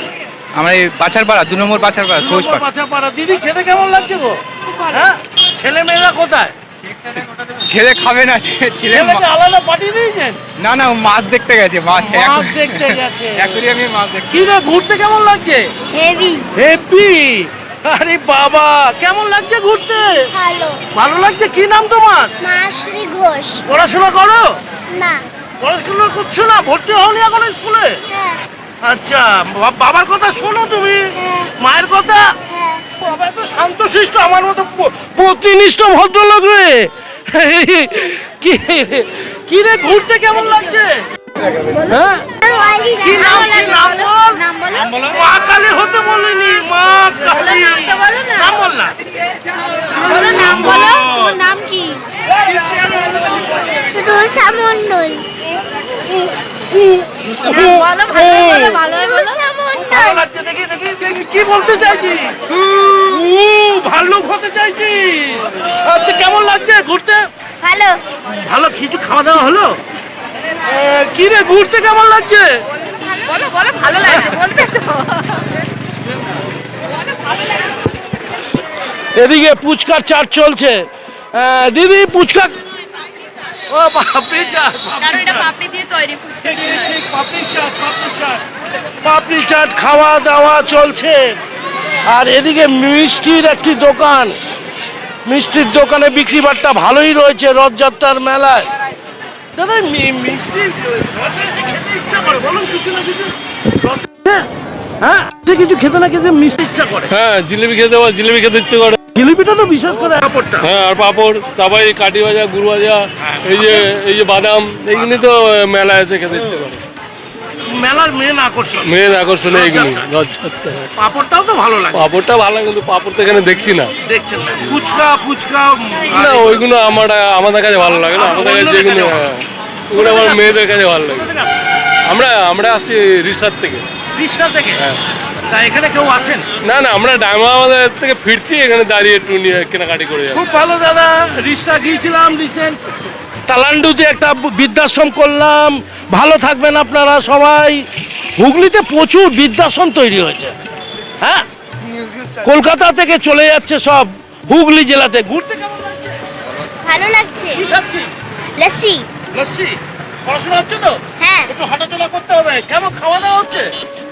আমার এই বাছারপাড়া, 2 নম্বর বাছারপাড়া, সবুজপাড়া। পাচাপাড়া। দিদি, খেতে কেমন লাগছে গো? হ্যাঁ, ছেলে মেয়েরা কোথায়? ছেলে খাবে না, ছেলে ছেলেকে আলাদা পাঠিয়ে দিয়েছেন? না না, ও মাছ দেখতে গেছে। মাছ দেখতে গেছে। অ্যাকুয়ারিয়ামে মাছ দেখতে। কি রে, ঘুরতে কেমন লাগছে? হেভি। হেভি। আরে বাবা, কেমন লাগছে ঘুরতে? ভালো। ভালো লাগছে। কি নাম তোমার? মাশ্রী ঘোষ। পড়াশোনা করো? না। পড়াশোনা করছো না? ভর্তি হওনি এখন স্কুলে? হ্যাঁ। আচ্ছা, বাবার কথা শোনো তুমি, মায়ের কথা। বাবা তো শান্তশিষ্ট, আমার মতো প্রতিনিষ্ঠ ভদ্রলোক রে। কি রে, ঘুরতে কেমন লাগছে? হ্যাঁ, কি নাম বল? মা কালী হতে বলিনি, মা কালী। নাম বল না। নাম বলো, তোমার নাম কি? রুষা মন্ডল। বলো, ভালো বলো। রুষা মন্ডল। ভালো লাগছে, দেখি কি বলতে চাইছিস? ভাল্লুক হতে চাইছিস? আচ্ছা, কেমন লাগছে ঘুরতে? ভালো। ভালো। কিছু খাওয়া দাওয়া হলো? কি রে, ঘুরতে কেমন লাগছে? বলো ভালো লাগছে বলবে তো। এদিকে ফুচকার চাট চলছে। দিদি, ফুচকা। ও পাপড়ি চাট, কারণ এটা পাপড়ি দিয়ে তৈরি ফুচকা দিয়ে নয়। ঠিক, পাপড়ি চাট খাওয়া দাওয়া চলছে। আর এদিকে মিষ্টির একটি দোকান, মিষ্টির দোকানে বিক্রি বাট্টা ভালোই রয়েছে রথযাত্রার মেলায়। দাদা, মিষ্টি রথে এসে খেতে ইচ্ছা করে, বলুন কিছু না কিছু। হ্যাঁ, কিছু খেতে না খেতে মিষ্টি ইচ্ছা করে। হ্যাঁ, জিলিপি খেতে ইচ্ছে করে। জিলিপিটা তো বিশেষ করে পাঁপড়টা। হ্যাঁ, আর পাঁপড়, তারপরে এই কাঠি ভাজা, গুড় ভাজা, এই যে বাদাম, এইগুলি তো মেলা এসে খেতে ইচ্ছে করে। মেলার মেন আকর্ষণ এইগুলি রথযাত্রা। পাঁপড়টাও তো ভালো লাগে। পাঁপড়টা ভালো লাগে, কিন্তু পাঁপড় তো এখানে দেখছি না। দেখছেন না, ফুচকা না, ওইগুলো আমাদের কাছে ভালো লাগে না। আমাদের কাছে যেগুলো, ওগুলো আমার মেয়েদের কাছে ভালো লাগে। আমরা আসছি রিসার থেকে। রিক্সা থেকে? হ্যাঁ। তা এখানে কেউ আছেন? না, আমরা আমাদের থেকে ফিরছি, এখানে দাঁড়িয়ে একটু নিয়ে কেনাকাটি করে যাচ্ছি। খুব ভালো দাদা। রিক্সা গিয়েছিলাম রিসেন্ট, তালান্ডুতে একটা বৃদ্ধাশ্রম করলাম। ভালো থাকবেন আপনারা সবাই। হুগলিতে প্রচুর বৃদ্ধাশ্রম তৈরি হয়েছে। হ্যাঁ, কলকাতা থেকে চলে যাচ্ছে সব হুগলি জেলাতে। ঘুরতে কেমন লাগছে? ভালো লাগছে। কি খাচ্ছিস? লস্যি। লস্যি। পড়াশোনা হচ্ছে তো? হ্যাঁ। একটু হাঁটাচলা করতে হবে। কেমন খাওয়া দাওয়া হচ্ছে?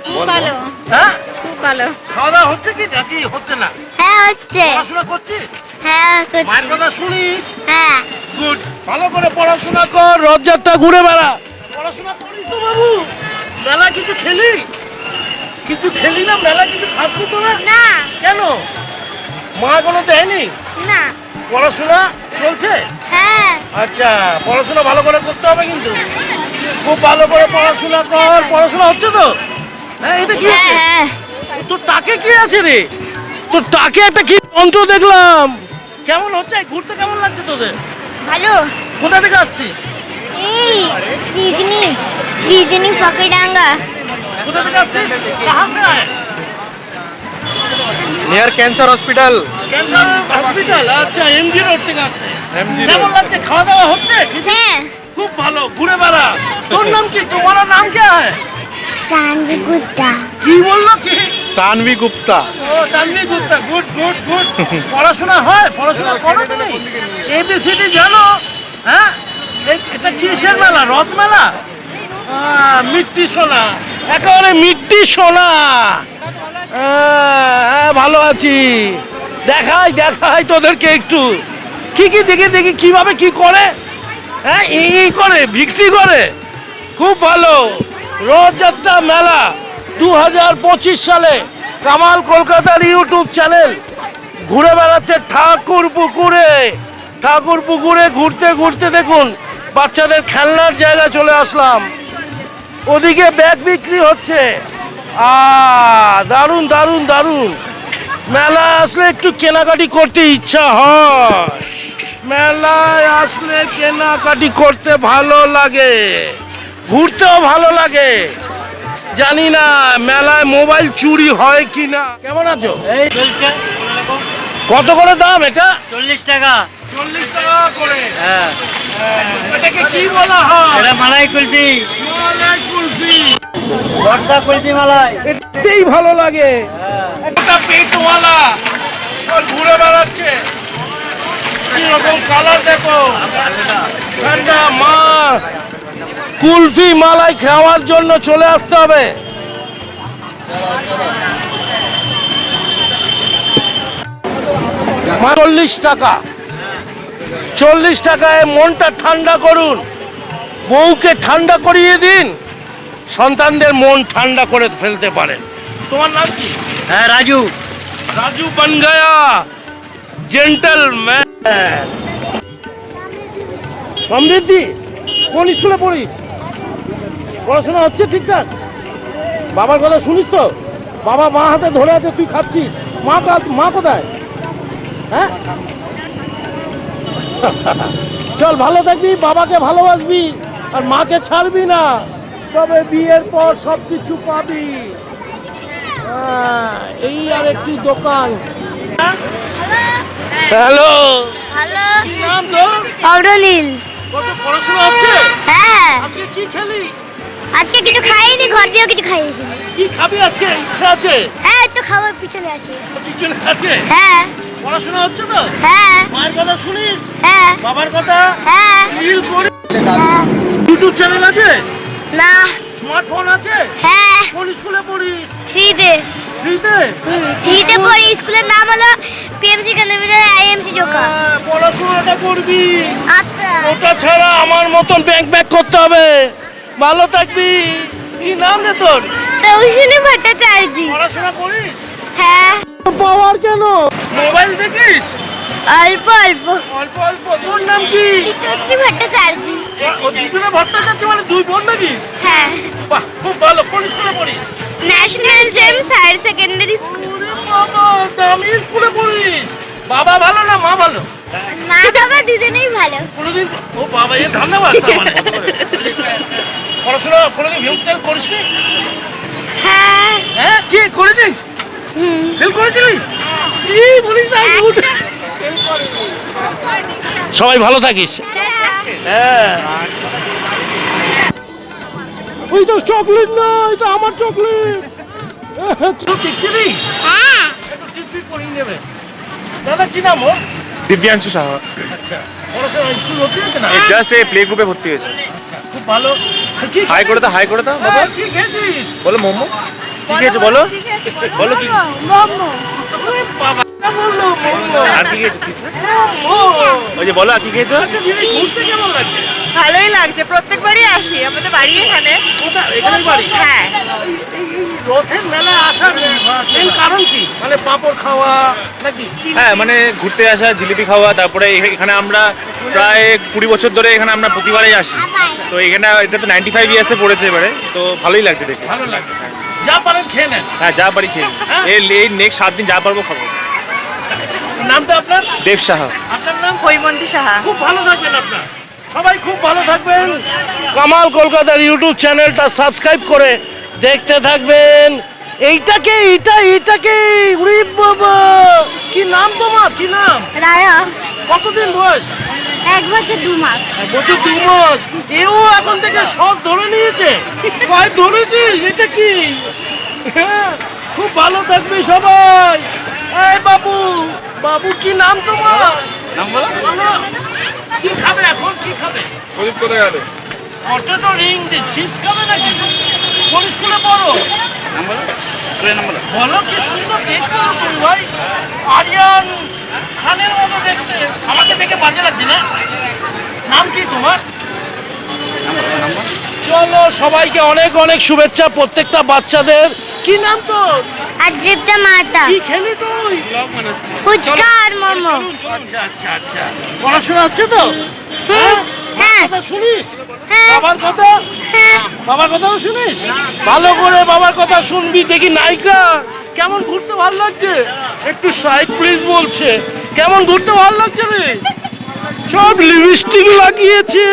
খুব ভালো, হ্যাঁ, খুব ভালো। খাওয়া দাওয়া হচ্ছে কি নাকি হচ্ছে না? হ্যাঁ হচ্ছে। পড়াশোনা করছিস? হ্যাঁ মায়ের করছি। কথা শুনিস? হ্যাঁ। গুড। ভালো করে পড়াশোনা কর, রথযাত্রা ঘুরে বেড়া। পড়াশোনা করিস তো বাবু? মেলা কিছু খেলি না? মেলা কিছু খাসনি তোরা? না। কেন? মা কোনো দেয়নি? না। পড়াশোনা চলছে? হ্যাঁ। আচ্ছা, পড়াশোনা ভালো করে করতে হবে কিন্তু। খুব ভালো করে পড়াশোনা কর। পড়াশোনা হচ্ছে তো? হ্যাঁ, এটা কি হ্যাঁ হচ্ছে? হ্যাঁ। তোর টাকে কি আছে রে? তোর টাকে একটা কি যন্ত্র দেখলাম। কেমন হচ্ছে? ঘুরতে কেমন লাগছে তোদের? ভালো। কোথা থেকে আসছিস? এই সৃজনী ফকিরডাঙ্গা। কোথা থেকে আসছিস? কাহা সে আয়ে? Near cancer hospital. Cancer hospital. আচ্ছা, এমজি রোড থেকে আসছে। MG কেমন road। লাগছে? খাওয়া দাওয়া হচ্ছে? হ্যাঁ। খুব ভালো, ঘুরে বেড়া। তোর নাম কি? তোমার নাম কি? সানভি গুপ্তা। কি বললো কি? সানভি গুপ্তা। ও, তানভি গুপ্তা। গুড। পড়াশোনা হয়? পড়াশোনা করো তুমি? এবিসিডি জানো? হ্যাঁ, এটা কিসের মেলা? রথ মেলা? মিট্টি সোনা, একেবারে মিট্টি সোনা। হ্যাঁ, ভালো আছি। দেখাই তোদেরকে একটু। কি দেখি কিভাবে কি করে। হ্যাঁ, এই করে বিক্রি করে। খুব ভালো। রথযাত্রা মেলা 2025 সালে কামাল কলকাতার ইউটিউব চ্যানেল ঘুরে বেড়াচ্ছে ঠাকুর পুকুরে। ঘুরতে দেখুন বাচ্চাদের খেলনার জায়গা চলে আসলাম। ওদিকে ব্যাগ বিক্রি হচ্ছে। দারুণ। মেলা আসলে একটু কেনাকাটি করতে ইচ্ছা হয়। মেলায় আসলে কেনাকাটি করতে ভালো লাগে, ঘুরতেও ভালো লাগে। জানি না মেলায় মোবাইল চুরি হয় কিনা। কেমন আছো? এই চলছে কত করে দাম এটা? 40 টাকা। 40 টাকা করে। হ্যাঁ, এটাকে কি বলা হয়? এটা মালাই কুলফি, মালাই কুলফি। বর্ষা কুলফি মালাই। এটাই ভালো লাগে। একটা পেটওয়ালা আর ঘুরে বেড়াচ্ছে। কি রকম কালার দেখো। ঠান্ডা মা কুলফি মালাই খাওয়ার জন্য চলে আসতে হবে। 40 টাকা। 40 টাকায় মনটা ঠান্ডা করুন, বউকে ঠান্ডা করিয়ে দিন। সন্তানদের মন ঠান্ডা করে ফেলতে পারেন। তোমার নাম কি? হ্যাঁ রাজু। রাজু বন গয়া জেন্টলম্যান। সমৃদ্ধি, কোন স্কুলে পড়িস? পড়াশোনা হচ্ছে ঠিকঠাক? বাবার কথা শুনিস তো? বাবা মা হাতে ধরে আছে, তুই খাচ্ছিস। মা কোথায়? হ্যাঁ চল, ভালো থাকবি, বাবাকে ভালোবাসবি আর মাকে ছাড়বি না, তবে বিয়ের পর সব কিছু পাবি। এই আর একটি দোকান। হ্যালো, হ্যালো কি নাম তোর? অগ্রনীল। কত পড়াশোনা হচ্ছে? হ্যাঁ, আজকে কি খেলি? আজকে কিছু খাইনি, ঘর দিয়েও কিছু খাইয়েছি। কি খাবি আজকে? ইচ্ছা আছে? হ্যাঁ, তো খাবার পিছনে আছে। পিছনে আছে? হ্যাঁ পড়াশোনা হচ্ছে তো? হ্যাঁ মায়ের কথা শুনিস? হ্যাঁ বাবার কথা হ্যাঁ রিল করিস? হ্যাঁ। ইউটিউব চ্যানেল আছে? না। স্মার্টফোন আছে? হ্যাঁ, কোন স্কুলে পড়িস? 3-তে। 3-তে? 3-তে পড়ি। স্কুলের নাম হলো পিএমসি কেন্দ্রীয় আইএমসি জোকা। পড়াশোনাটা করবি, আচ্ছা। ওটা ছাড়া আমার মতন ব্যাক করতে হবে। ভালো থাকবি। কি নাম রে তোর? রৌশনী ভট্টাচার্য। পড়াশোনা করিস? হ্যাঁ। পাওয়ার কেন? মোবাইল দেখিস? অল্প অল্প। অল্প অল্প। তোর নাম কি? চিত্রশ্রী ভট্টাচার্য। ও দুজনে ভট্টাচার্য, মানে দুই বোন নাকি? হ্যাঁ। বাহ, খুব ভালো। কোন স্কুলে পড়িস? National Gems higher secondary school. ওরে বাবা, দামি স্কুলে পড়িস। বাবা ভালো না মা ভালো? মা বাবা দুজনেই ভালো। কোনোদিন ও বাবা, এ ধন্যবাদ। তার মানে পড়াশোনা কোনোদিন ফেল করিসনি? হ্যাঁ। হ্যাঁ, কি করেছিস? ফেল করেছিলিস? কি বলিস না? সবাই ভালো থাকিস। হ্যাঁ, ওই তো চকলেট না, এটা আমার চকলেট। দেখতে নেই? হ্যাঁ। একটু টিপি করিয়ে নেবে। দাদা কি নাম ওর? দিব্যাংশু সাহা। আচ্ছা, পড়াশোনা স্কুল ভর্তি হয়েছে না? জাস্ট এই প্লে গ্রুপে ভর্তি হয়েছে। খুব ভালো। কি হাই করে দাও, হাই করে দাও বাবা। কি খেয়েছিস? বলো মোমো। কি খেয়েছো বলো? বলো কি? মোমো। বাবা বললো মোমো। আর কি খেয়েছো? মোমো। ওই যে বলো আর কি খেয়েছো? আচ্ছা দিদি, ঘুরতে কেমন লাগছে? ভালোই লাগছে, প্রত্যেকবারই আসি, আমাদের বাড়ি এখানে। কোথায়? এখানেই বাড়ি? হ্যাঁ। এই রথের মেলা আসার মেন কারণ কি? মানে পাঁপড় খাওয়া নাকি? হ্যাঁ, মানে ঘুরতে আসা, জিলিপি খাওয়া, তারপরে এখানে আমরা প্রায় 20 বছর ধরে এখানে আমরা প্রতিবারই আসি। তো এখানে এটা তো 95 ইয়ার্সে পড়েছে এবারে, তো ভালোই লাগছে দেখে। ভালো লাগে। যা পারেন খেয়ে নেন। হ্যাঁ, যা পারি খেয়ে নিই। এই নেক্সট 7 দিন যা পারবো খাবো। নামটা আপনার? দেব সাহা। আপনার নাম? হৈমন্তী সাহা। খুব ভালো থাকবেন আপনার, সবাই খুব ভালো থাকবেন। কামাল কলকাতার ইউটিউব চ্যানেলটা সাবস্ক্রাইব করে দেখতে থাকবেন। এইটাকে উরি বাবা, কি নাম তোমার? কি নাম? রায়া। কতদিন বয়স? 1 বছর 2 মাস। বছর 2 মাস। এও এখন থেকে সব ধরে নিয়েছে। ভাই ধরেছিস? এটা কি? হ্যাঁ, খুব ভালো থাকবি সবাই। এই বাবু, বাবু কি নাম তোমার? নাম বলো। বলো। কি খাবে এখন? কি খাবে? প্রদীপ কোথায় গেল? পটেটো রিং চিপস খাবে নাকি? কোন স্কুলে পড়ো? নাম বলো। নাম বলো। বলো, কি সুন্দর দেখতে তুমি ভাই। আরিয়ান খানের মতো দেখতে। আমাকে দেখে বাজে লাগছে না? নাম কি তোমার? চলো, সবাইকে অনেক অনেক শুভেচ্ছা প্রত্যেকটা বাচ্চাদের। কি নাম তোর? আদ্রিপ্তা মাতা। কি খেলি তুই? ফুচকা আর মোমো। আচ্ছা আচ্ছা আচ্ছা, পড়াশোনা হচ্ছে তো? হ্যাঁ। হ্যাঁ। কথা শুনিস? হ্যাঁ। বাবার কথা? হ্যাঁ। বাবার কথাও শুনিস? ভালো করে বাবার কথা শুনবি। দেখি নায়িকা কেমন ঘুরতে ভালো লাগছে? একটু সাইড প্লিজ বলছে। কেমন ঘুরতে ভালো লাগছে রে? সব লিপস্টিক লাগিয়েছে,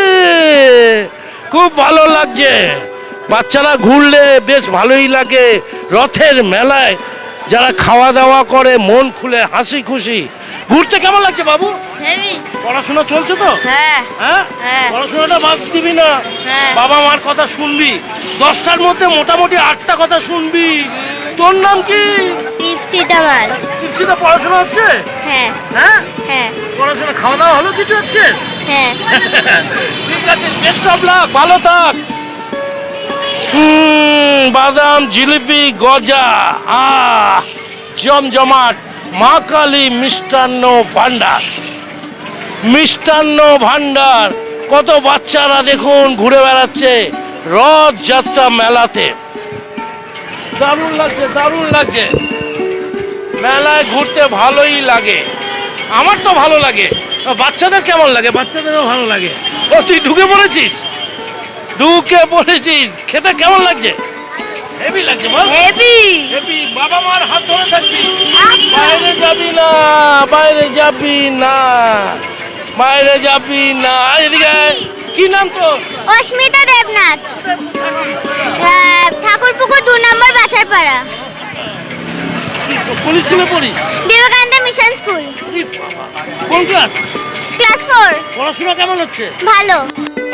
খুব ভালো লাগছে। বাচ্চারা ঘুরলে বেশ ভালোই লাগে। রথের মেলায় যারা খাওয়া দাওয়া করে মন খুলে হাসি খুশি ঘুরতে কেমন লাগছে বাবু? হেভি। পড়াশোনা চলছে তো? হ্যাঁ। হ্যাঁ, হ্যাঁ। পড়াশোনাটা বাদ দিবি না। হ্যাঁ। বাবা মার কথা শুনবি। 10টার মধ্যে মোটামুটি 8টা কথা শুনবি। তোর নাম কি? দীপশিতা মাল। দীপশিতা, পড়াশোনা হচ্ছে? হ্যাঁ। হ্যাঁ, হ্যাঁ। পড়াশোনা খাওয়া দাওয়া হলো কিছু আজকে? হ্যাঁ। ঠিক আছে, বেস্ট অফ লাক, ভালো থাক। বাদাম, জিলিপি, গজা, জমজমাট। মা কালী মিষ্টান্ন ভান্ডার। মিষ্টান্ন ভান্ডার। কত বাচ্চারা দেখুন ঘুরে বেড়াচ্ছে। রথযাত্রা মেলাতে। দারুণ লাগছে, দারুণ লাগছে। মেলায় ঘুরতে ভালোই লাগে, আমার তো ভালো লাগে। বাচ্চাদের কেমন লাগে? বাচ্চাদেরও ভালো লাগে। ও তুই ঢুকে পড়েছিস? ঢুকে পড়েছিস। খেতে কেমন লাগছে? হেভি লাগছে বল। Heavy heavy. বাবা মার হাত ধরে থাকবি, বাইরে যাবি না, বাইরে যাবি না, বাইরে যাবি না। এদিকে কি নাম তোর? অস্মিতা দেবনাথ, ঠাকুরপুকুর 2 নম্বর বাছারপাড়া, কোন স্কুলে পড়িস? বিবেকানন্দ মিশন স্কুল, কোন ক্লাস? ক্লাস 4। পড়াশোনা কেমন হচ্ছে? ভালো।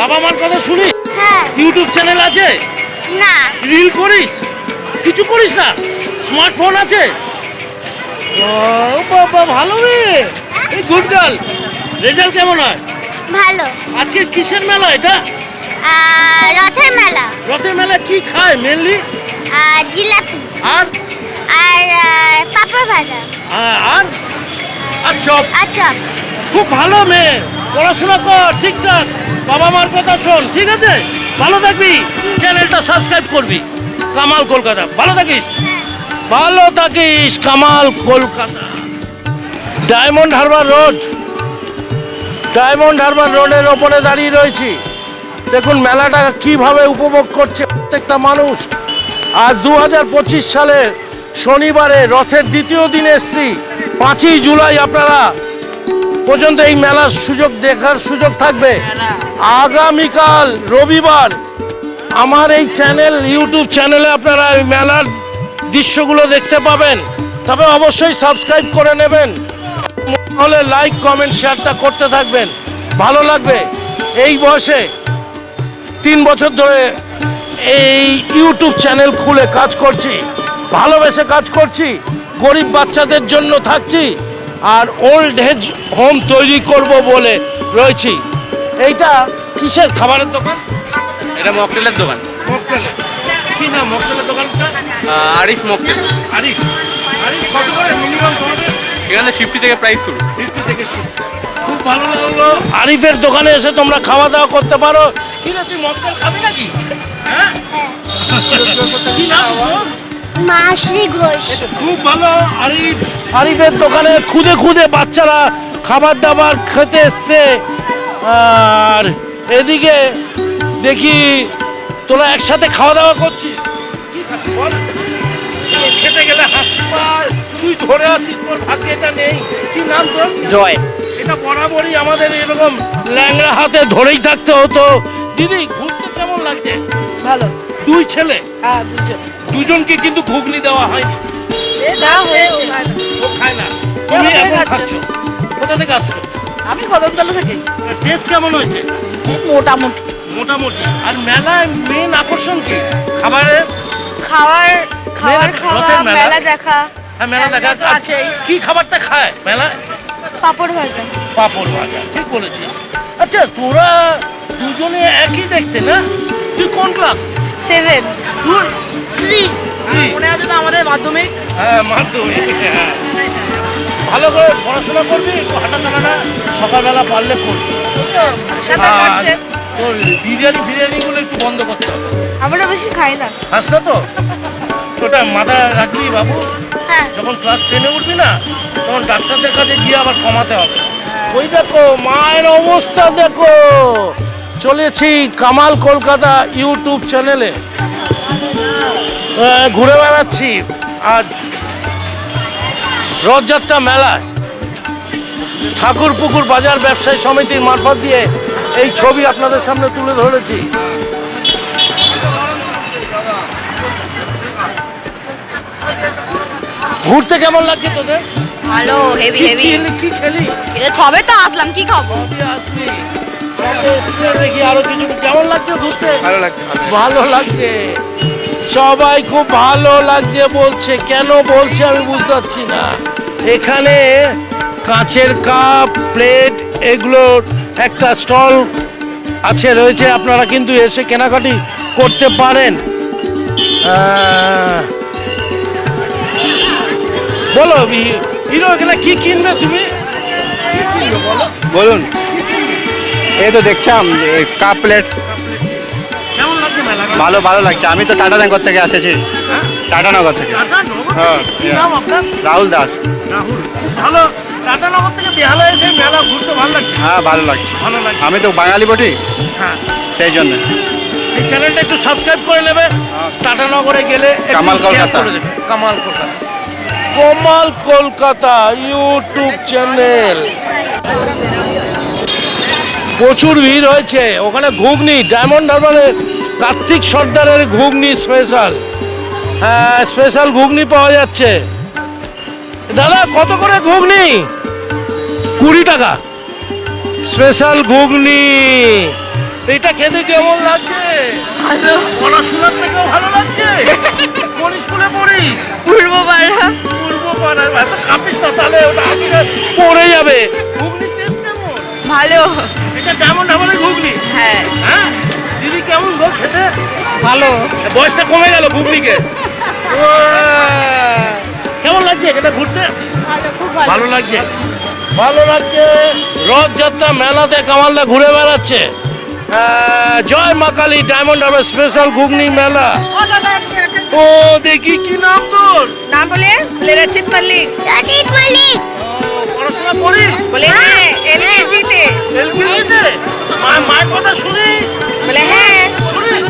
বাবা মার কথা শুনি? হ্যাঁ। ইউটিউব চ্যানেল আছে? না। রিল করিস? কিছু করিস না? স্মার্টফোন আছে? ও বাবা, ভালো রে, এই গুড গার্ল। রেজাল্ট কেমন হয়? ভালো। আজকে কিসের মেলা এটা? রথের মেলা। রথের মেলা কি খায় মেনলি? জিলাপি আর আর পাপড় ভাজা আর আর চপ। আচ্ছা। খুব ভালো মেয়ে, পড়াশোনা কর ঠিকঠাক, বাবা মার কথা শোন, ঠিক আছে? ভালো থাকবি, চ্যানেলটা সাবস্ক্রাইব করবি। কামাল কলকাতা। ভালো থাকিস, ভালো থাকিস। Kamal Kolkata. Diamond Harbour road, diamond Harbour রোডের ওপরে দাঁড়িয়ে রয়েছি। দেখুন মেলাটা কিভাবে উপভোগ করছে প্রত্যেকটা মানুষ। আজ 2025 সালের শনিবারে রথের দ্বিতীয় দিন এসছি। 5ই জুলাই আপনারা পর্যন্ত এই মেলার সুযোগ দেখার সুযোগ থাকবে। আগামীকাল রবিবার আমার এই চ্যানেল, ইউটিউব চ্যানেলে আপনারা এই মেলার দৃশ্যগুলো দেখতে পাবেন। তবে অবশ্যই সাবস্ক্রাইব করে নেবেন, হলে লাইক কমেন্ট শেয়ারটা করতে থাকবেন, ভালো লাগবে। এই বয়সে 3 বছর ধরে এই ইউটিউব চ্যানেল খুলে কাজ করছি, ভালোবেসে কাজ করছি, গরিব বাচ্চাদের জন্য থাকছি, আর ওল্ড এজ হোম তৈরি করব বলে রয়েছি। এইটা কিসের খাবারের দোকান? এটা মকটেলের দোকান। মকটেলের কি নাম? মকটেলের দোকানটা আরিফ মকটেল। আরিফ। আরিফ কত করে মিনিমাম তোমাদের? এখানে 50 থেকে প্রাইস শুরু। 50 থেকে শুরু। খুব ভালো লাগলো আরিফের দোকানে এসে তোমরা খাওয়া দাওয়া করতে পারো। কি রে, তুই মকটেল খাবি নাকি? হ্যাঁ। কি নাম তোর? মাসি ঘোষ। খুব ভালো। আরিফ, আরিফের দোকানে খুদে খুদে বাচ্চারা খাবার দাবার খেতে এসছে। আর এদিকে দেখি তোরা একসাথে খাওয়া দাওয়া করছিস। কি খাচ্ছিস বল? খেতে গেলে হাসি পায়, তুই ধরে আছিস, তোর ভাগ্যে এটা নেই। কি নাম তোর? জয়। এটা বরাবরই আমাদের এরকম ল্যাংড়া হাতে ধরেই থাকতে হতো। দিদি, ঘুরতে কেমন লাগছে? ভালো। 2 ছেলে, হ্যাঁ, দুজন। দুজনকে কিন্তু ঘুগনি দেওয়া হয়নি, যা হয়েছে। ও খায় না। তুমি আমি এখন খাচ্ছি। খাচ্ছ? কোথা থেকে আসছো? আমি কদমতলা থেকে। টেস্ট কেমন হয়েছে? মোটামুটি। মোটামুটি। আর মেলায় মেন আকর্ষণ কি? খাবারের? খাওয়ার রথের খাওয়া, মেলা। মেলা দেখা। হ্যাঁ, মেলা দেখা তো আছেই। কি খাবারটা খায় মেলায়? পাপড় ভাজা। পাপড় ভাজা। ঠিক বলেছিস। আচ্ছা, তোরা দুজনে একই দেখতে না? তুই কোন ক্লাস? 7। তুই 3। মনে আছে তো আমাদের মাধ্যমিক? হ্যাঁ, মাধ্যমিক। হ্যাঁ। ভালো করে পড়াশোনা করবি, একটু হাঁটাচলাটা সকালবেলা পারলে করবি। সাথে আর করছে। তোর বিরিয়ানিগুলো একটু বন্ধ করতে হবে। আমরা বেশি খাই না। খাস না তো? ওটা মাথায় রাখবি বাবু। হ্যাঁ। যখন ক্লাস 10-এ উঠবি না, তখন ডাক্তারদের কাছে গিয়ে আবার কমাতে হবে। ওই দেখো মায়ের অবস্থা দেখো। চলেছি কামাল কলকাতা ইউটিউব চ্যানেলে, ঘুরে বেড়াচ্ছি আজ রথযাত্রা মেলায়। ঠাকুরপুকুর বাজার ব্যবসায়ী সমিতির মারফত দিয়ে এই ছবি আপনাদের সামনে তুলে ধরেছি। ঘুরতে কেমন লাগছে তোদের? ভালো, হেভি হেভি। কি খেলি? তবে তো আসলাম, কি খাবো? আসবি, তবে এসে দেখি আরো কিছু। কেমন লাগছে ঘুরতে? ভালো লাগছে। ভালো লাগছে, সবাই খুব ভালো লাগছে বলছে। কেন বলছে আমি বুঝতে পারছি না। এখানে কাঁচের কাপ, প্লেট, এগুলোর একটা স্টল আছে, রয়েছে। আপনারা কিন্তু এসে কেনাকাটি করতে পারেন। বলো হিরো, এখানে কি কিনবে তুমি? কি কিনবে বলো? বলুন। এই তো দেখছিলাম কাপ প্লেট। কেমন লাগছে মেলা? ভালো ভালো লাগছে। আমি তো টাটানগর থেকে এসেছি। হ্যাঁ? টাটানগর থেকে। টাটানগর হ্যাঁ, থেকে? কি নাম আপনার? রাহুল দাস। রাহুল। ভালো। টাটানগর থেকে বেহালা এসে মেলা ঘুরতে ভালো লাগছে? হ্যাঁ ভালো লাগছে। ভালো লাগছে। আমি তো বাঙালি বটি, হ্যাঁ। সেই জন্য। এই চ্যানেলটা একটু সাবস্ক্রাইব করে নেবে। টাটানগরে গেলে একটু কামাল share কলকাতা। করে দেবে। কামাল কলকাতা। Kamal Kolkata YouTube channel. প্রচুর ভিড় হয়েছে ওখানে। ঘুগনি ডায়মন্ড হারবারে কার্তিক সর্দারের ঘুগনি স্পেশাল। হ্যাঁ, স্পেশাল ঘুগনি পাওয়া যাচ্ছে। দাদা কত করে ঘুগনি? 20 টাকা স্পেশাল ঘুগনি। এটা খেতে কেমন লাগছে? ভালো। পড়াশোনার থেকেও ভালো লাগছে। কোন স্কুলে পড়িস? পূর্বপাড়া। পূর্বপাড়ার। এত কাঁপিস না, তাহলে ওটা আগে পড়ে যাবে। ঘুগনির টেস্ট কেমন? ভালো। এটা ডায়মন্ড হারবারের ঘুগনি। হ্যাঁ হ্যাঁ দিদি কেমন গো খেতে? ভালো। বয়সটা কমে গেল ঘুগনিকে। কেমন লাগছে এটা ঘুরতে? ভালো, খুব ভালো লাগছে। ভালো লাগছে। রথযাত্রা মেলাতে কামালদা ঘুরে বেড়াচ্ছে। জয় মা কালী ডায়মন্ড হারবার স্পেশাল ঘুগনি মেলা। ও দেখি কি নাম তোর? নাম বলে রচিত মল্লিক। রচিত মল্লিক। পড়াশোনা করিস? বলে হ্যাঁ এলকেজি তে। এলকেজিতে? মায়ের কথা শুনিস? বলে হ্যাঁ। শুনিস?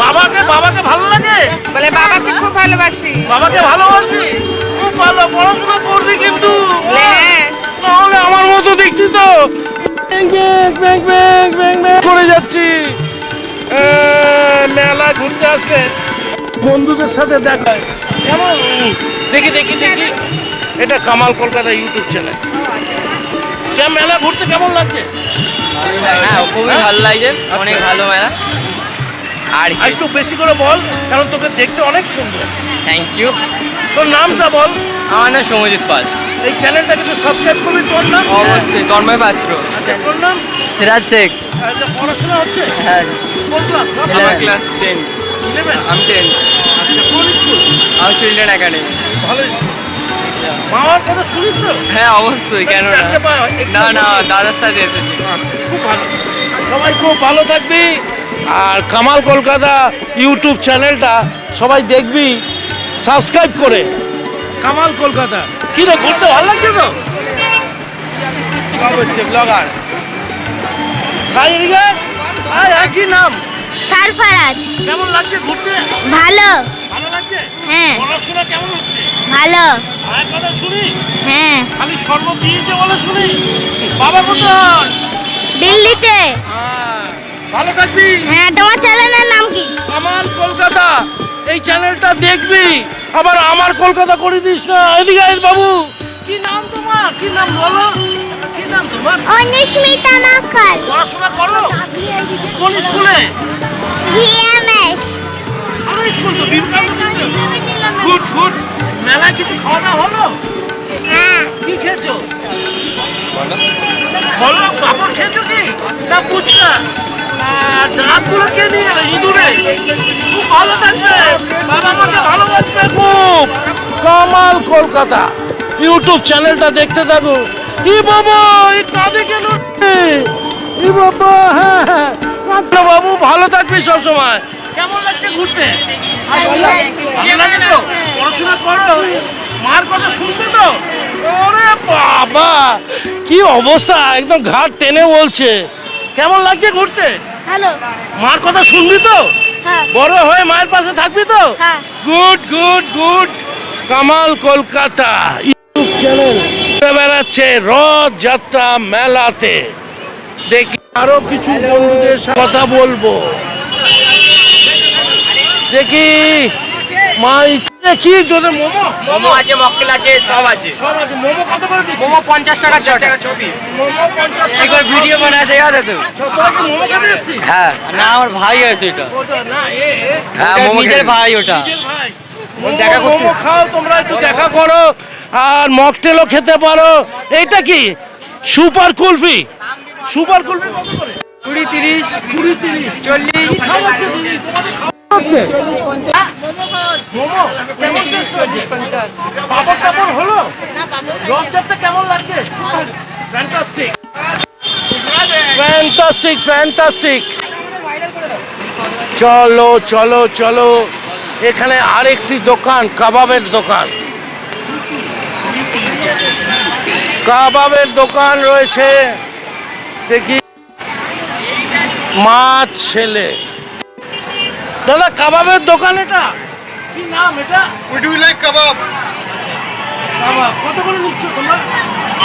বাবাকে ভালো লাগে? বলে বাবাকে খুব ভালোবাসি। বাবাকে ভালোবাসি? খুব ভালো। পড়াশোনা করবি কিন্তু? বলে হ্যাঁ। তাহলে আমার মতো দেখছি তো। ব্যাং ব্যাং ব্যাং ব্যাং ব্যাং করে যাচ্ছি। মেলা ঘুরতে আসলে বন্ধুদের সাথে দেখা হয়। কেমন? দেখি দেখি দেখি। এটা কামাল কলকাতা ইউটিউব চ্যানেল। মেলা ঘুরতে কেমন লাগছে? হ্যাঁ খুবই ভালো লাগছে, অনেক ভালো মেলা। আর আর একটু বেশি করে বল, কারণ তোকে দেখতে অনেক সুন্দর। Thank you. তোর নামটা বল। আমার নাম সৌমজিৎ পাল। এই চ্যানেলটা কিন্তু সাবস্ক্রাইব করবি। তোর নাম? অবশ্যই। তন্ময় পাত্র। আচ্ছা, তোর নাম? সিরাজ শেখ। আচ্ছা, পড়াশোনা হচ্ছে? হ্যাঁ। কোন ক্লাস? আমার ক্লাস 10। 11? আমি 10। আচ্ছা, কোন স্কুল? আমার চিলড্রেন একাডেমি। ভালো স্কুল। মামার কথা শুনিস তো? হ্যাঁ অবশ্যই, কেন না? চারটে পা extra না না, করছিস? দাদার সাথে এসেছি। আচ্ছা, খুব ভালো। সবাই খুব ভালো থাকবি। আর কামাল কলকাতা ইউটিউব চ্যানেলটা সবাই দেখবি সাবস্ক্রাইব করে। কামাল কলকাতা। কি রে, ঘুরতে ভালো লাগছে তো? হচ্ছে ব্লগার। কি নাম? সারফারাজ। কেমন লাগছে ঘুরতে? ভালো। ভালো লাগছে? হ্যাঁ পড়াশোনা কেমন হচ্ছে? ভালো। আর কথা শুনিস? হ্যাঁ খালি শরবত দিয়েছে বলে শুনি। বাবা কোথায়? দিল্লিতে। ভালো থাকবি। হ্যাঁ, তোমার চ্যানেলের নাম কি? কামাল কলকাতা। এই চ্যানেলটা দেখবি, আবার আমার কলকাতা করে দিস না। এদিকে আয় বাবু। কি নাম তোমার? কি নাম বলো? কি নাম তোমার? অনুস্মিতা নাকাল। পড়াশোনা করো? কোন স্কুলে? ভিএমএস। ভালো স্কুল তো, বিবেকানন্দ। Good good. মেলায় কিছু খাওয়া দাওয়া হলো? হ্যাঁ। কি খেয়েছো? বলো, পাপড় খেয়েছো কি না ফুচকা? দাঁতগুলো কে নিয়ে এলো? ইঁদুরে। খুব ভালো থাকবে, বাবা মাকে ভালোবাসবে খুব। কামাল কলকাতা ইউটিউব চ্যানেলটা দেখতে থাকো। ই বাবা, এই কাঁদে কেন? ই বাবা, হ্যাঁ হ্যাঁ কাঁদলো। বাবু ভালো থাকবি সব সময়। কেমন লাগছে ঘুরতে? ভালো লাগে তো? পড়াশোনা করো? মার কথা শুনবে তো? ওরে বাবা, কি অবস্থা, একদম ঘাট টেনে বলছে। কেমন লাগছে ঘুরতে? হ্যালো। মার কথা শুনবি তো? হ্যাঁ। বড় হয়ে মায়ের পাশে থাকবি তো? হ্যাঁ। Good good good. Kamal Kolkata YouTube channel বেড়াচ্ছে রথযাত্রা মেলাতে। দেখি আরো কিছু বন্ধুদের সাথে কথা বলবো। দেখি মাই কি তোদের মোমো? মোমো আছে, মকটেল আছে, সব আছে। সব আছে। মোমো কত করে দিচ্ছিস? মোমো 50 টাকা 6 মোমো 50 টাকা। একবার ভিডিও বানায় দেখা দে তো। তোরা কি মোমো খেতে এসেছিস? হ্যাঁ, না আমার ভাই আছে এটা। ওটা না, হ্যাঁ, মোমো নিজের ভাই ওটা। নিজের ভাই। দেখা করতে মোমো খাও তোমরা, একটু দেখা করো। আর মকটেলও খেতে পারো। এইটা কি? সুপার কুলফি। সুপার কুলফি কত করে? 20 30 20 30 40। কি খাওয়াচ্ছে দিদি? তোমাদের খাওয়া হচ্ছে? মোমো কেমন টেস্ট হয়েছে? পাপড় টাপড় হলো? রথযাত্রা কেমন লাগছে? Fantastic fantastic fantastic. চলো চলো চলো, এখানে আরেকটি দোকান, কাবাবের দোকান। কাবাবের দোকান রয়েছে, দেখি মাছ ছেলে। দাদা কাবাবের দোকান এটা কি নাম এটা? উই ডু লাইক কাবাব। কাবাব কত করে নিচ্ছ তোমরা?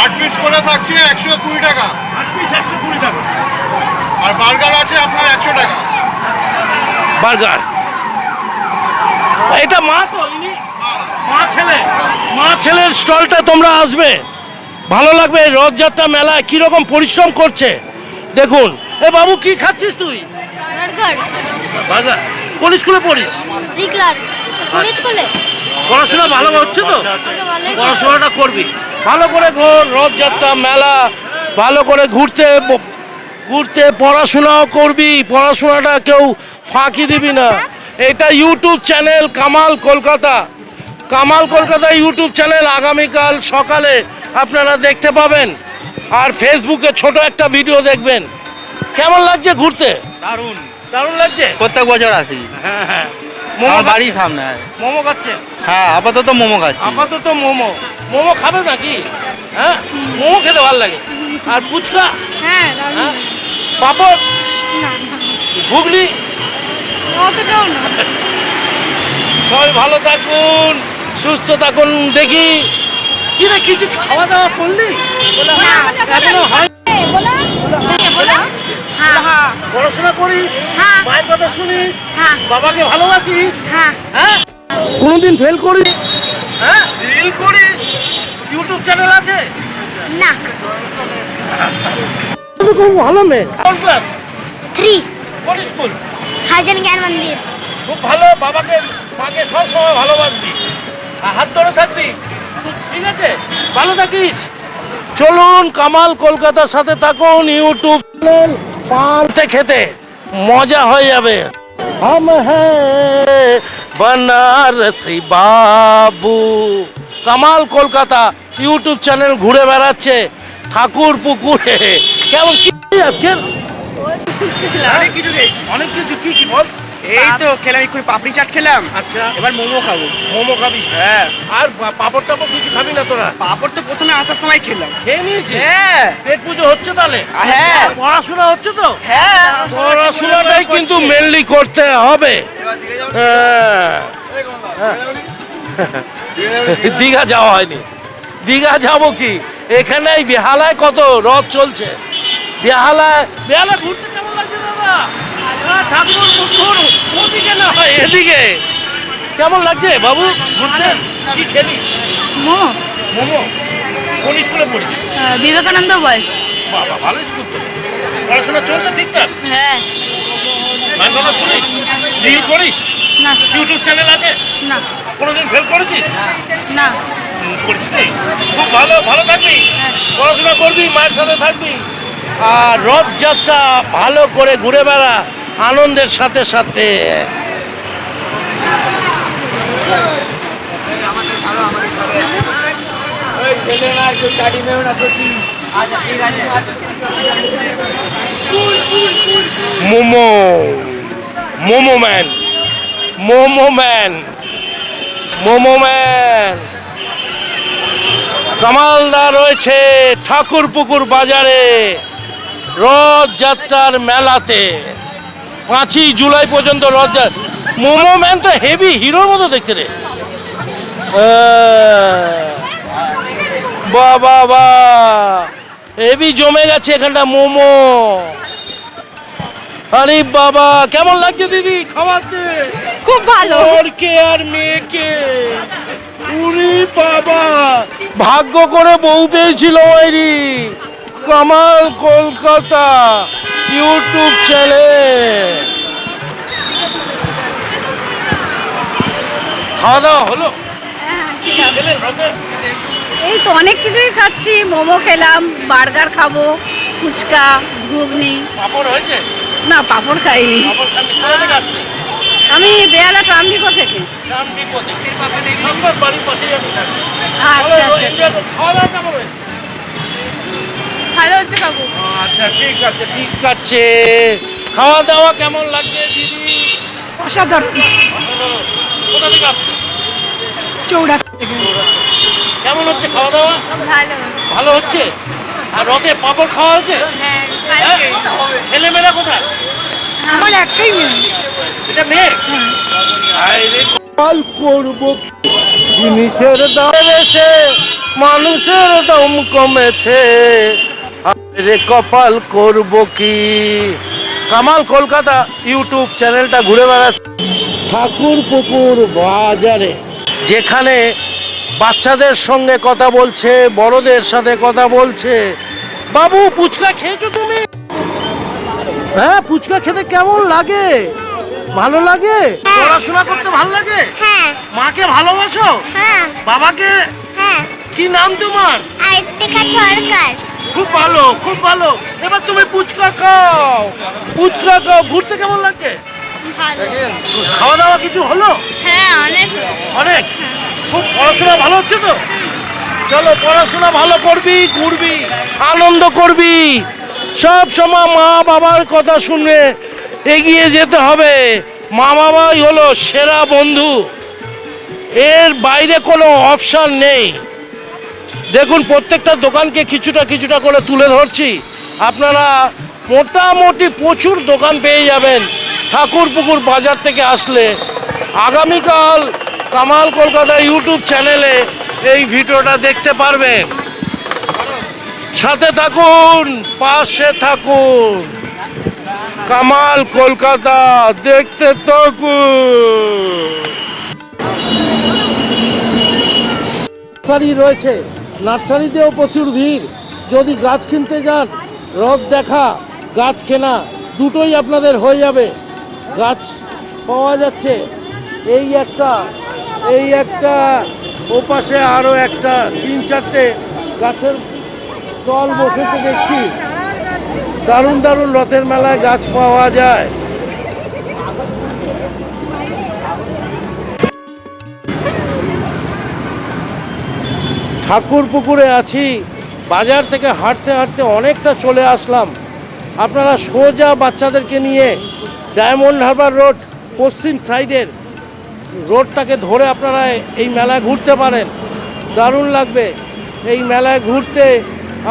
8 পিস করে থাকছে 120 টাকা, 8 পিস 120 টাকা। আর বার্গার আছে আপনার 100 টাকা। বার্গার, এটা মা তো ইনি মা ছেলের স্টলটা তোমরা আসবে, ভালো লাগবে। রথযাত্রা মেলায় কিরকম পরিশ্রম করছে দেখুন। এ বাবু কি খাচ্ছিস তুই? বার্গার। বার্গার। কোন স্কুলে পড়িস? রিক্লার। কোন স্কুলে? পড়াশোনা ভালো হচ্ছে তো? পড়াশোনাটা করবি ভালো করে, ঘোর। রথযাত্রা মেলা ভালো করে ঘুরতে পড়াশোনাও করবি, পড়াশোনাটা কেউ ফাঁকি দিবি না। এটা YouTube channel Kamal Kolkata, Kamal Kolkata YouTube channel. আগামীকাল সকালে আপনারা দেখতে পাবেন, আর ফেসবুকে ছোট একটা ভিডিও দেখবেন। কেমন লাগছে ঘুরতে? দারুণ, দারুণ লাগছে। প্রত্যেক বছর আসি। হ্যাঁ হ্যাঁ, আমার বাড়ির সামনে। মোমো খাচ্ছে? হ্যাঁ, আপাতত মোমো খাচ্ছি। আপাতত মোমো খাবে নাকি? হ্যাঁ, মোমো খেতে ভালো লাগে। আর ফুচকা? হ্যাঁ, হ্যাঁ, পাপড়, ঘুগনি? অতটাও না। সবাই ভালো থাকুন, সুস্থ থাকুন। দেখি কি রে, কিছু খাওয়া দাওয়া করলি? এখনো হয়? পড়াশোনা করিস? মায়ের কথা শুনিস? বাবাকে ভালোবাসিস? হ্যাঁ, কোনোদিন ফেল করিস? হ্যাঁ, রিল করিস? ইউটিউব চ্যানেল আছে? না। তুমি খুব ভালো মেয়ে। কোন ক্লাস? 3 কোন স্কুল? হাজার জ্ঞান মন্দির। খুব ভালো, বাবাকে মাকে সব সময় ভালোবাসবি, আর হাত ধরে থাকবি, ঠিক আছে? ভালো থাকিস। চলুন কামাল কলকাতার সাথে থাকুন, ইউটিউব চ্যানেল। পানতে খেতে মজা হয়ে যাবে। হাম হ্যাঁ বনারসি বাবু। কামাল কলকাতা ইউটিউব চ্যানেল ঘুরে বেড়াচ্ছে ঠাকুর পুকুরে। কেমন কি আজকে? অনেক কিছু খেয়েছি। অনেক কিছু, কি কি বল? এই তো খেলাম, একটু পাপড়ি চাট খেলাম। আচ্ছা, এবার মোমো খাবো। মোমো খাবি? হ্যাঁ। আর পাপড় টাপড় কিছু খাবি না তোরা? পাপড় তো প্রথমে আসার সময় খেলাম। খেয়ে নিয়েছিস? হ্যাঁ। পেট পুজো হচ্ছে তাহলে? হ্যাঁ। পড়াশোনা হচ্ছে তো? হ্যাঁ। পড়াশোনাটাই কিন্তু মেনলি করতে হবে। হ্যাঁ। দীঘা যাওয়া হয়নি। দীঘা যাবো কি, এখানেই বেহালায় কত রথ চলছে। বেহালা ঘুরতে কেমন লাগছে দাদা? ঠাকুর পুকুর ওদিকে না হয় এদিকে। কেমন লাগছে বাবু ঘুরতে? কি খেলি? মোমো। কোন স্কুলে পড়িস? বিবেকানন্দ বয়স। বাবা, ভালো স্কুল তো। পড়াশোনা চলছে ঠিকঠাক? হ্যাঁ। মায়ের কথা শুনিস? রিল করিস? না। ইউটিউব চ্যানেল আছে? না। কোনোদিন ফেল করেছিস? না। করিস নি? খুব ভালো, ভালো থাকবি, পড়াশোনা করবি, মায়ের সাথে থাকবি, আর রথযাত্রা ভালো করে ঘুরে বেড়া আনন্দের সাথে সাথে। মোমো ম্যান কামালদা রয়েছে ঠাকুর পুকুর বাজারে রথযাত্রার মেলাতে। 5ই জুলাই পর্যন্ত রথযাত্রা। মোমো ম্যান তো হেভি হিরোর মতো দেখতে রে। বাবা, হেভি জমে গেছে এখানটা মোমো। আরে বাবা, কেমন লাগছে দিদি খাওয়াতে? খুব ভালো। ওরকে আর মেয়েকে, উরি বাবা, ভাগ্য করে বউ পেয়েছিল ওইরি। Kamal Kolkata YouTube channel. খাওয়া দাওয়া হলো? এই তো অনেক কিছুই খাচ্ছি। মোমো খেলাম, বার্গার খাবো, ফুচকা, ঘুগনি। পাপড় হয়েছে? না, পাপড় খাইনি। পাপড় খাবি? কোথা থেকে আসছে? আমি বেহালা ট্রামডিপো থেকে। আমার বাড়ির পাশেই আমি থাকি। আচ্ছা। খাওয়া দাওয়া কেমন হয়েছে? ভালো হচ্ছে কাকু। আচ্ছা, ঠিক আছে। খাওয়া দাওয়া কেমন লাগছে দিদি? অসাধারণ। কোথা থেকে আসছে? চৌরাস্তা থেকে। কেমন হচ্ছে খাওয়া দাওয়া? ভালো। ভালো হচ্ছে। আর রথে পাপড় খাওয়া হচ্ছে? হ্যাঁ, কালকে। ছেলেমেয়েরা কোথায়? আমার একটাই মেয়ে। এটা মেয়ে? আরে কপাল করব জিনিসের দাম বেড়েছে, মানুষের দাম কমেছে, আরে কপাল করব কি। কামাল কলকাতা ইউটিউব চ্যানেলটা ঘুরে বেড়াচ্ছে ঠাকুরপুকুর বাজারে, যেখানে বাচ্চাদের সঙ্গে কথা বলছে, বড়দের সাথে কথা বলছে। বাবু ফুচকা খেয়েছো তুমি? হ্যাঁ, ফুচকা খেতে কেমন লাগে? ভালো লাগে? পড়াশোনা করতে ভালো লাগে? হ্যাঁ মাকে ভালোবাসো? হ্যাঁ বাবাকে? হ্যাঁ কি নাম তোমার? আইটিকা সরকার। খুব ভালো, খুব ভালো। এবার তুমি ফুচকা খাও, ফুচকা খাও। ঘুরতে কেমন লাগছে? ভালো। খাওয়া দাওয়া কিছু হলো? হ্যাঁ অনেক। অনেক। খুব পড়াশোনা ভালো হচ্ছে তো? চলো, পড়াশোনা ভালো করবি, ঘুরবি, আনন্দ করবি। সব সময় মা বাবার কথা শুনে এগিয়ে যেতে হবে। মা বাবাই হলো সেরা বন্ধু, এর বাইরে কোনো অপশন নেই। দেখুন, প্রত্যেকটা দোকানকে কিছুটা কিছুটা করে তুলে ধরছি। আপনারা মোটামুটি প্রচুর দোকান পেয়ে যাবেন ঠাকুরপুকুর বাজার থেকে আসলে। আগামীকাল কামাল কলকাতা ইউটিউব চ্যানেলে এই ভিডিওটা দেখতে পারবেন। সাথে থাকুন, পাশে থাকুন। কামাল কলকাতা দেখতে থাকুন। নার্সারি রয়েছে, নার্সারিতেও প্রচুর ভিড়। যদি গাছ কিনতে যান, রথ দেখা, গাছ কেনা দুটোই আপনাদের হয়ে যাবে। গাছ পাওয়া যাচ্ছে, এই একটা ওপাশে আরও একটা, 3-4টে গাছের স্টল বসেছে দেখছি। দারুণ দারুণ রথের মেলায় গাছ পাওয়া যায়। ঠাকুরপুকুরে আছি, বাজার থেকে হাঁটতে হাঁটতে অনেকটা চলে আসলাম। আপনারা সোজা বাচ্চাদেরকে নিয়ে ডায়মন্ড হারবার রোড পশ্চিম সাইডের রোডটাকে ধরে আপনারা এই মেলায় ঘুরতে পারেন। দারুণ লাগবে এই মেলায় ঘুরতে,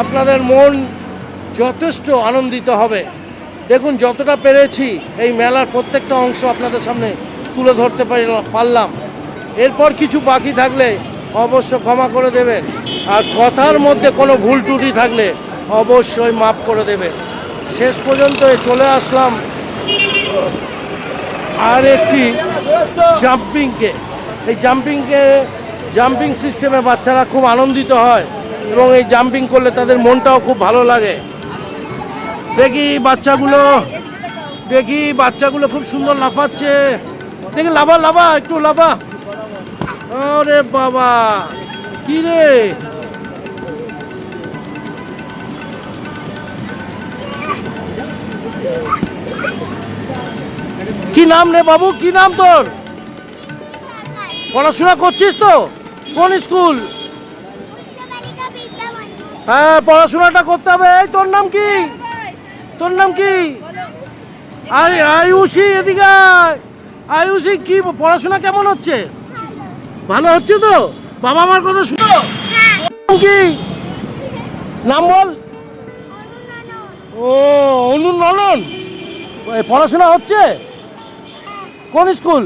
আপনাদের মন যথেষ্ট আনন্দিত হবে। দেখুন, যতটা পেরেছি এই মেলার প্রত্যেকটা অংশ আপনাদের সামনে তুলে ধরতে পারলাম। এরপর কিছু বাকি থাকলে অবশ্য ক্ষমা করে দেবেন, আর কথার মধ্যে কোনো ভুল ত্রুটি থাকলে অবশ্যই মাফ করে দেবেন। শেষ পর্যন্ত চলে আসলাম আর একটি জাম্পিংকে। এই জাম্পিং সিস্টেমে বাচ্চারা খুব আনন্দিত হয় এবং এই জাম্পিং করলে তাদের মনটাও খুব ভালো লাগে। দেখি বাচ্চাগুলো খুব সুন্দর লাফাচ্ছে। দেখি লাফা একটু লাফা। আরে বাবা, কি রে? কি নাম রে বাবু? কি নাম তোর? পড়াশোনা করছিস তো? কোন স্কুল? হ্যাঁ, পড়াশোনাটা করতে হবে। এই তোর নাম কি? আরে আয়ুষী, এদিকে আয়। আয়ুষী, কি পড়াশোনা কেমন হচ্ছে? ভালো হচ্ছে তো? বাবা মার কথা শুনো। কি নাম বল? ও, অনুনন্দন। পড়াশোনা হচ্ছে? কোন স্কুল?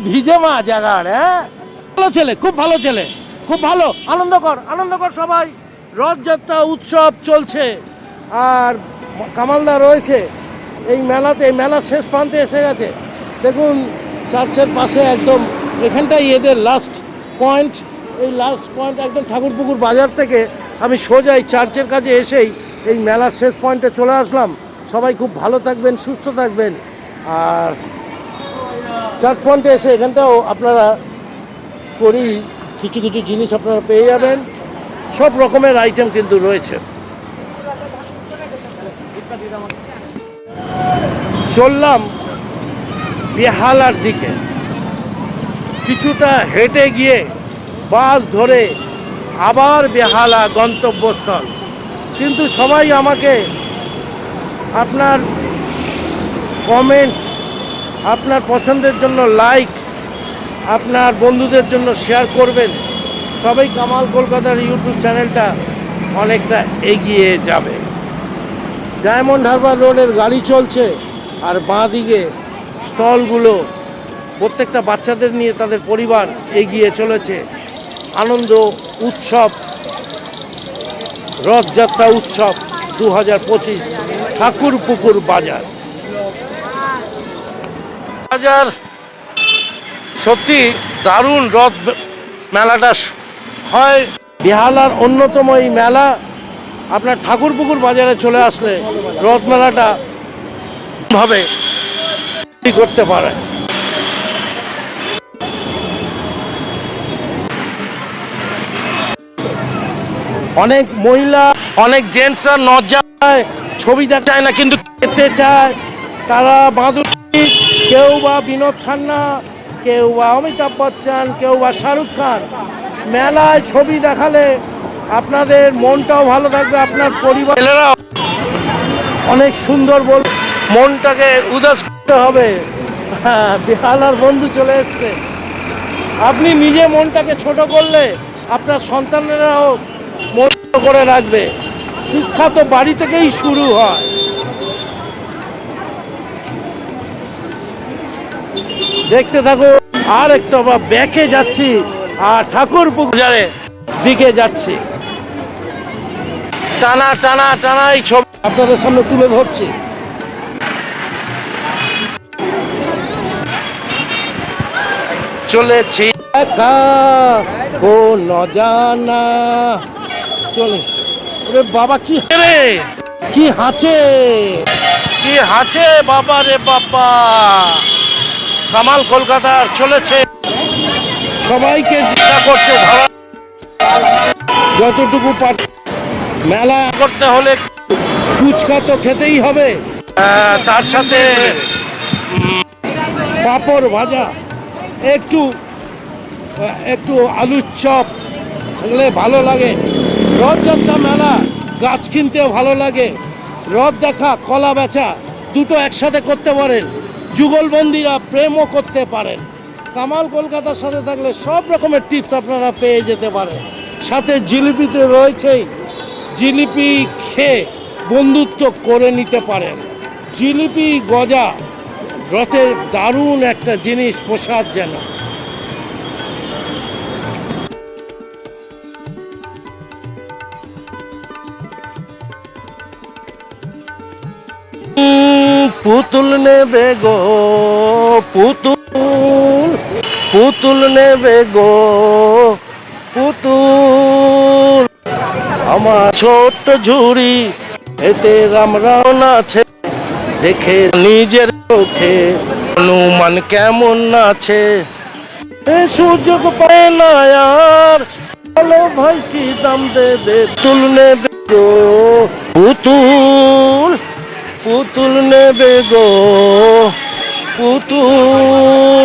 ভিজে মা জায়গার। হ্যাঁ, ভালো ছেলে, খুব ভালো ছেলে, খুব ভালো। আনন্দ কর সবাই। রথযাত্রা উৎসব চলছে আর কামালদা রয়েছে এই মেলাতে। মেলার শেষ প্রান্তে এসে গেছে। দেখুন, চার্চের পাশে একদম এখানটাই এদের লাস্ট পয়েন্ট। এই লাস্ট পয়েন্ট একদম ঠাকুরপুকুর বাজার থেকে আমি সোজা এই চার্চের কাছে এসেই এই মেলার শেষ পয়েন্টে চলে আসলাম। সবাই খুব ভালো থাকবেন, সুস্থ থাকবেন। আর চার্চ পয়েন্টে এসে এখানটাও আপনারা কিছু কিছু জিনিস আপনারা পেয়ে যাবেন। সব রকমের আইটেম কিন্তু রয়েছে। চললাম বেহালার দিকে, কিছুটা হেঁটে গিয়ে বাস ধরে আবার বেহালা গন্তব্যস্থল। কিন্তু সবাই আমাকে আপনার কমেন্টস, আপনার পছন্দের জন্য লাইক, আপনার বন্ধুদের জন্য শেয়ার করবেন, তবেই কামাল কলকাতার ইউটিউব চ্যানেলটা অনেকটা এগিয়ে যাবে। ডায়মন্ড হারবার রোডের গাড়ি চলছে, আর বাঁ দিকে স্টলগুলো প্রত্যেকটা বাচ্চাদের নিয়ে তাদের পরিবার এগিয়ে চলেছে। আনন্দ উৎসব, রথযাত্রা উৎসব 2025 ঠাকুরপুকুর বাজার। বাজার সত্যি দারুণ। রথ মেলাটা হয় বেহালার অন্যতম এই মেলা। আপনার ঠাকুরপুকুর বাজারে চলে আসলে রথ মেলাটা ভাবে করতে পারে। অনেক মহিলা, অনেক জেন্টসরা নজ্জায় ছবি দেখতে চায় না, কিন্তু খেতে চায়। তারা বাঁধুরি, কেউ বা বিনোদ খান্না, কেউ বা অমিতাভ বচ্চন, কেউ বা শাহরুখ খান। মেলায় ছবি দেখালে আপনাদের মনটাও ভালো থাকবে, আপনার পরিবার ছেলেরাও অনেক সুন্দর বল, মনটাকে উদাস করতে হবে। হ্যাঁ, বেহালার বন্ধু চলে এসছে। আপনি নিজে মনটাকে ছোট করলে আপনার সন্তানেরাও মন করে রাখবে। শিক্ষা তো বাড়ি থেকেই শুরু হয়। দেখতে থাকো। আর একটু আমরা ব্যাকে যাচ্ছি আর ঠাকুরপুকুরের দিকে যাচ্ছি। টানা টানা টানা এই ছবি আপনাদের সামনে তুলে ধরছি। চলেছি একা ও নজানা। চলে ওরে বাবা, কি রে, কি হাঁচে, কি হাঁচে বাবা রে বাবা। কামাল কলকাতার চলেছে, সবাইকে চেষ্টা করছে ধরা, যতটুকু পার। মেলা করতে হলে ফুচকা তো খেতেই হবে, তার সাথে পাঁপড় ভাজা, একটু একটু আলুর চপ খেলে ভালো লাগে। রথযাত্রা মেলা, গাছ কিনতেও ভালো লাগে। রথ দেখা, কলা বেচা দুটো একসাথে করতে পারেন। যুগলবন্দিরা প্রেমও করতে পারেন। কামাল কলকাতার সাথে থাকলে সব রকমের টিপস আপনারা পেয়ে যেতে পারেন। সাথে জিলিপিতে রয়েছেই, জিলিপি খেয়ে বন্ধুত্ব করে নিতে পারেন। জিলিপি গজা রথের দারুণ একটা জিনিস, প্রসাদ যেন। পুতুল নেবে গো পুতুল, পুতুল নেবে গো পুতুল। আমার ছোট্ট ঝুড়ি এতে রামরাও আছে, দেখে নিজের চোখে অনুমান কেমন আছে। সুযোগ পায় না আর, বলো ভাই কি দাম দেবে। পুতুল নেবে গো পুতুল, পুতুল নেবে গো পুতুল।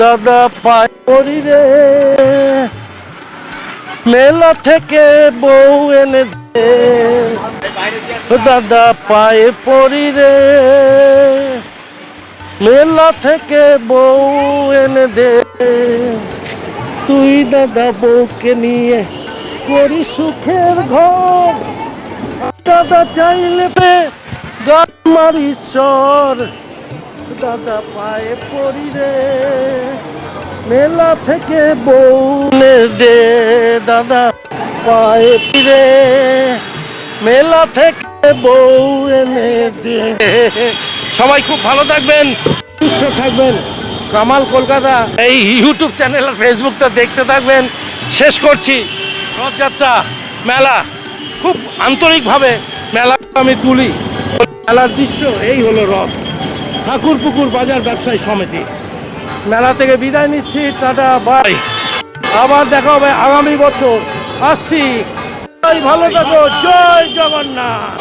দাদা পায় পড়ি রে, মেলা থেকে বউ এনে দে। দাদা পায়ে পড়ি রে, মেলা থেকে বউ এনে দে। তুই দাদা বউকে নিয়ে করি সুখের ঘর। দাদা চাইলে পে গান মারি চর। দাদা পায়ে পড়ি রে, মেলা থেকে বউ এনে দে। দাদা পায়ে রে, মেলা থেকে বউ এনে দে। সবাই খুব ভালো থাকবেন, সুস্থ থাকবেন। কামাল কলকাতা এই ইউটিউব চ্যানেল আর ফেসবুকটা দেখতে থাকবেন। শেষ করছি রথযাত্রা মেলা, খুব আন্তরিকভাবে মেলা আমি তুলি। মেলার দৃশ্য এই হলো রথ, ঠাকুরপুকুর বাজার ব্যবসায়ী সমিতি। মেলা থেকে বিদায় নিচ্ছি, টাটা বাই। আবার দেখা হবে আগামী বছর। আসছি, ভালো থাকো, জয় জগন্নাথ।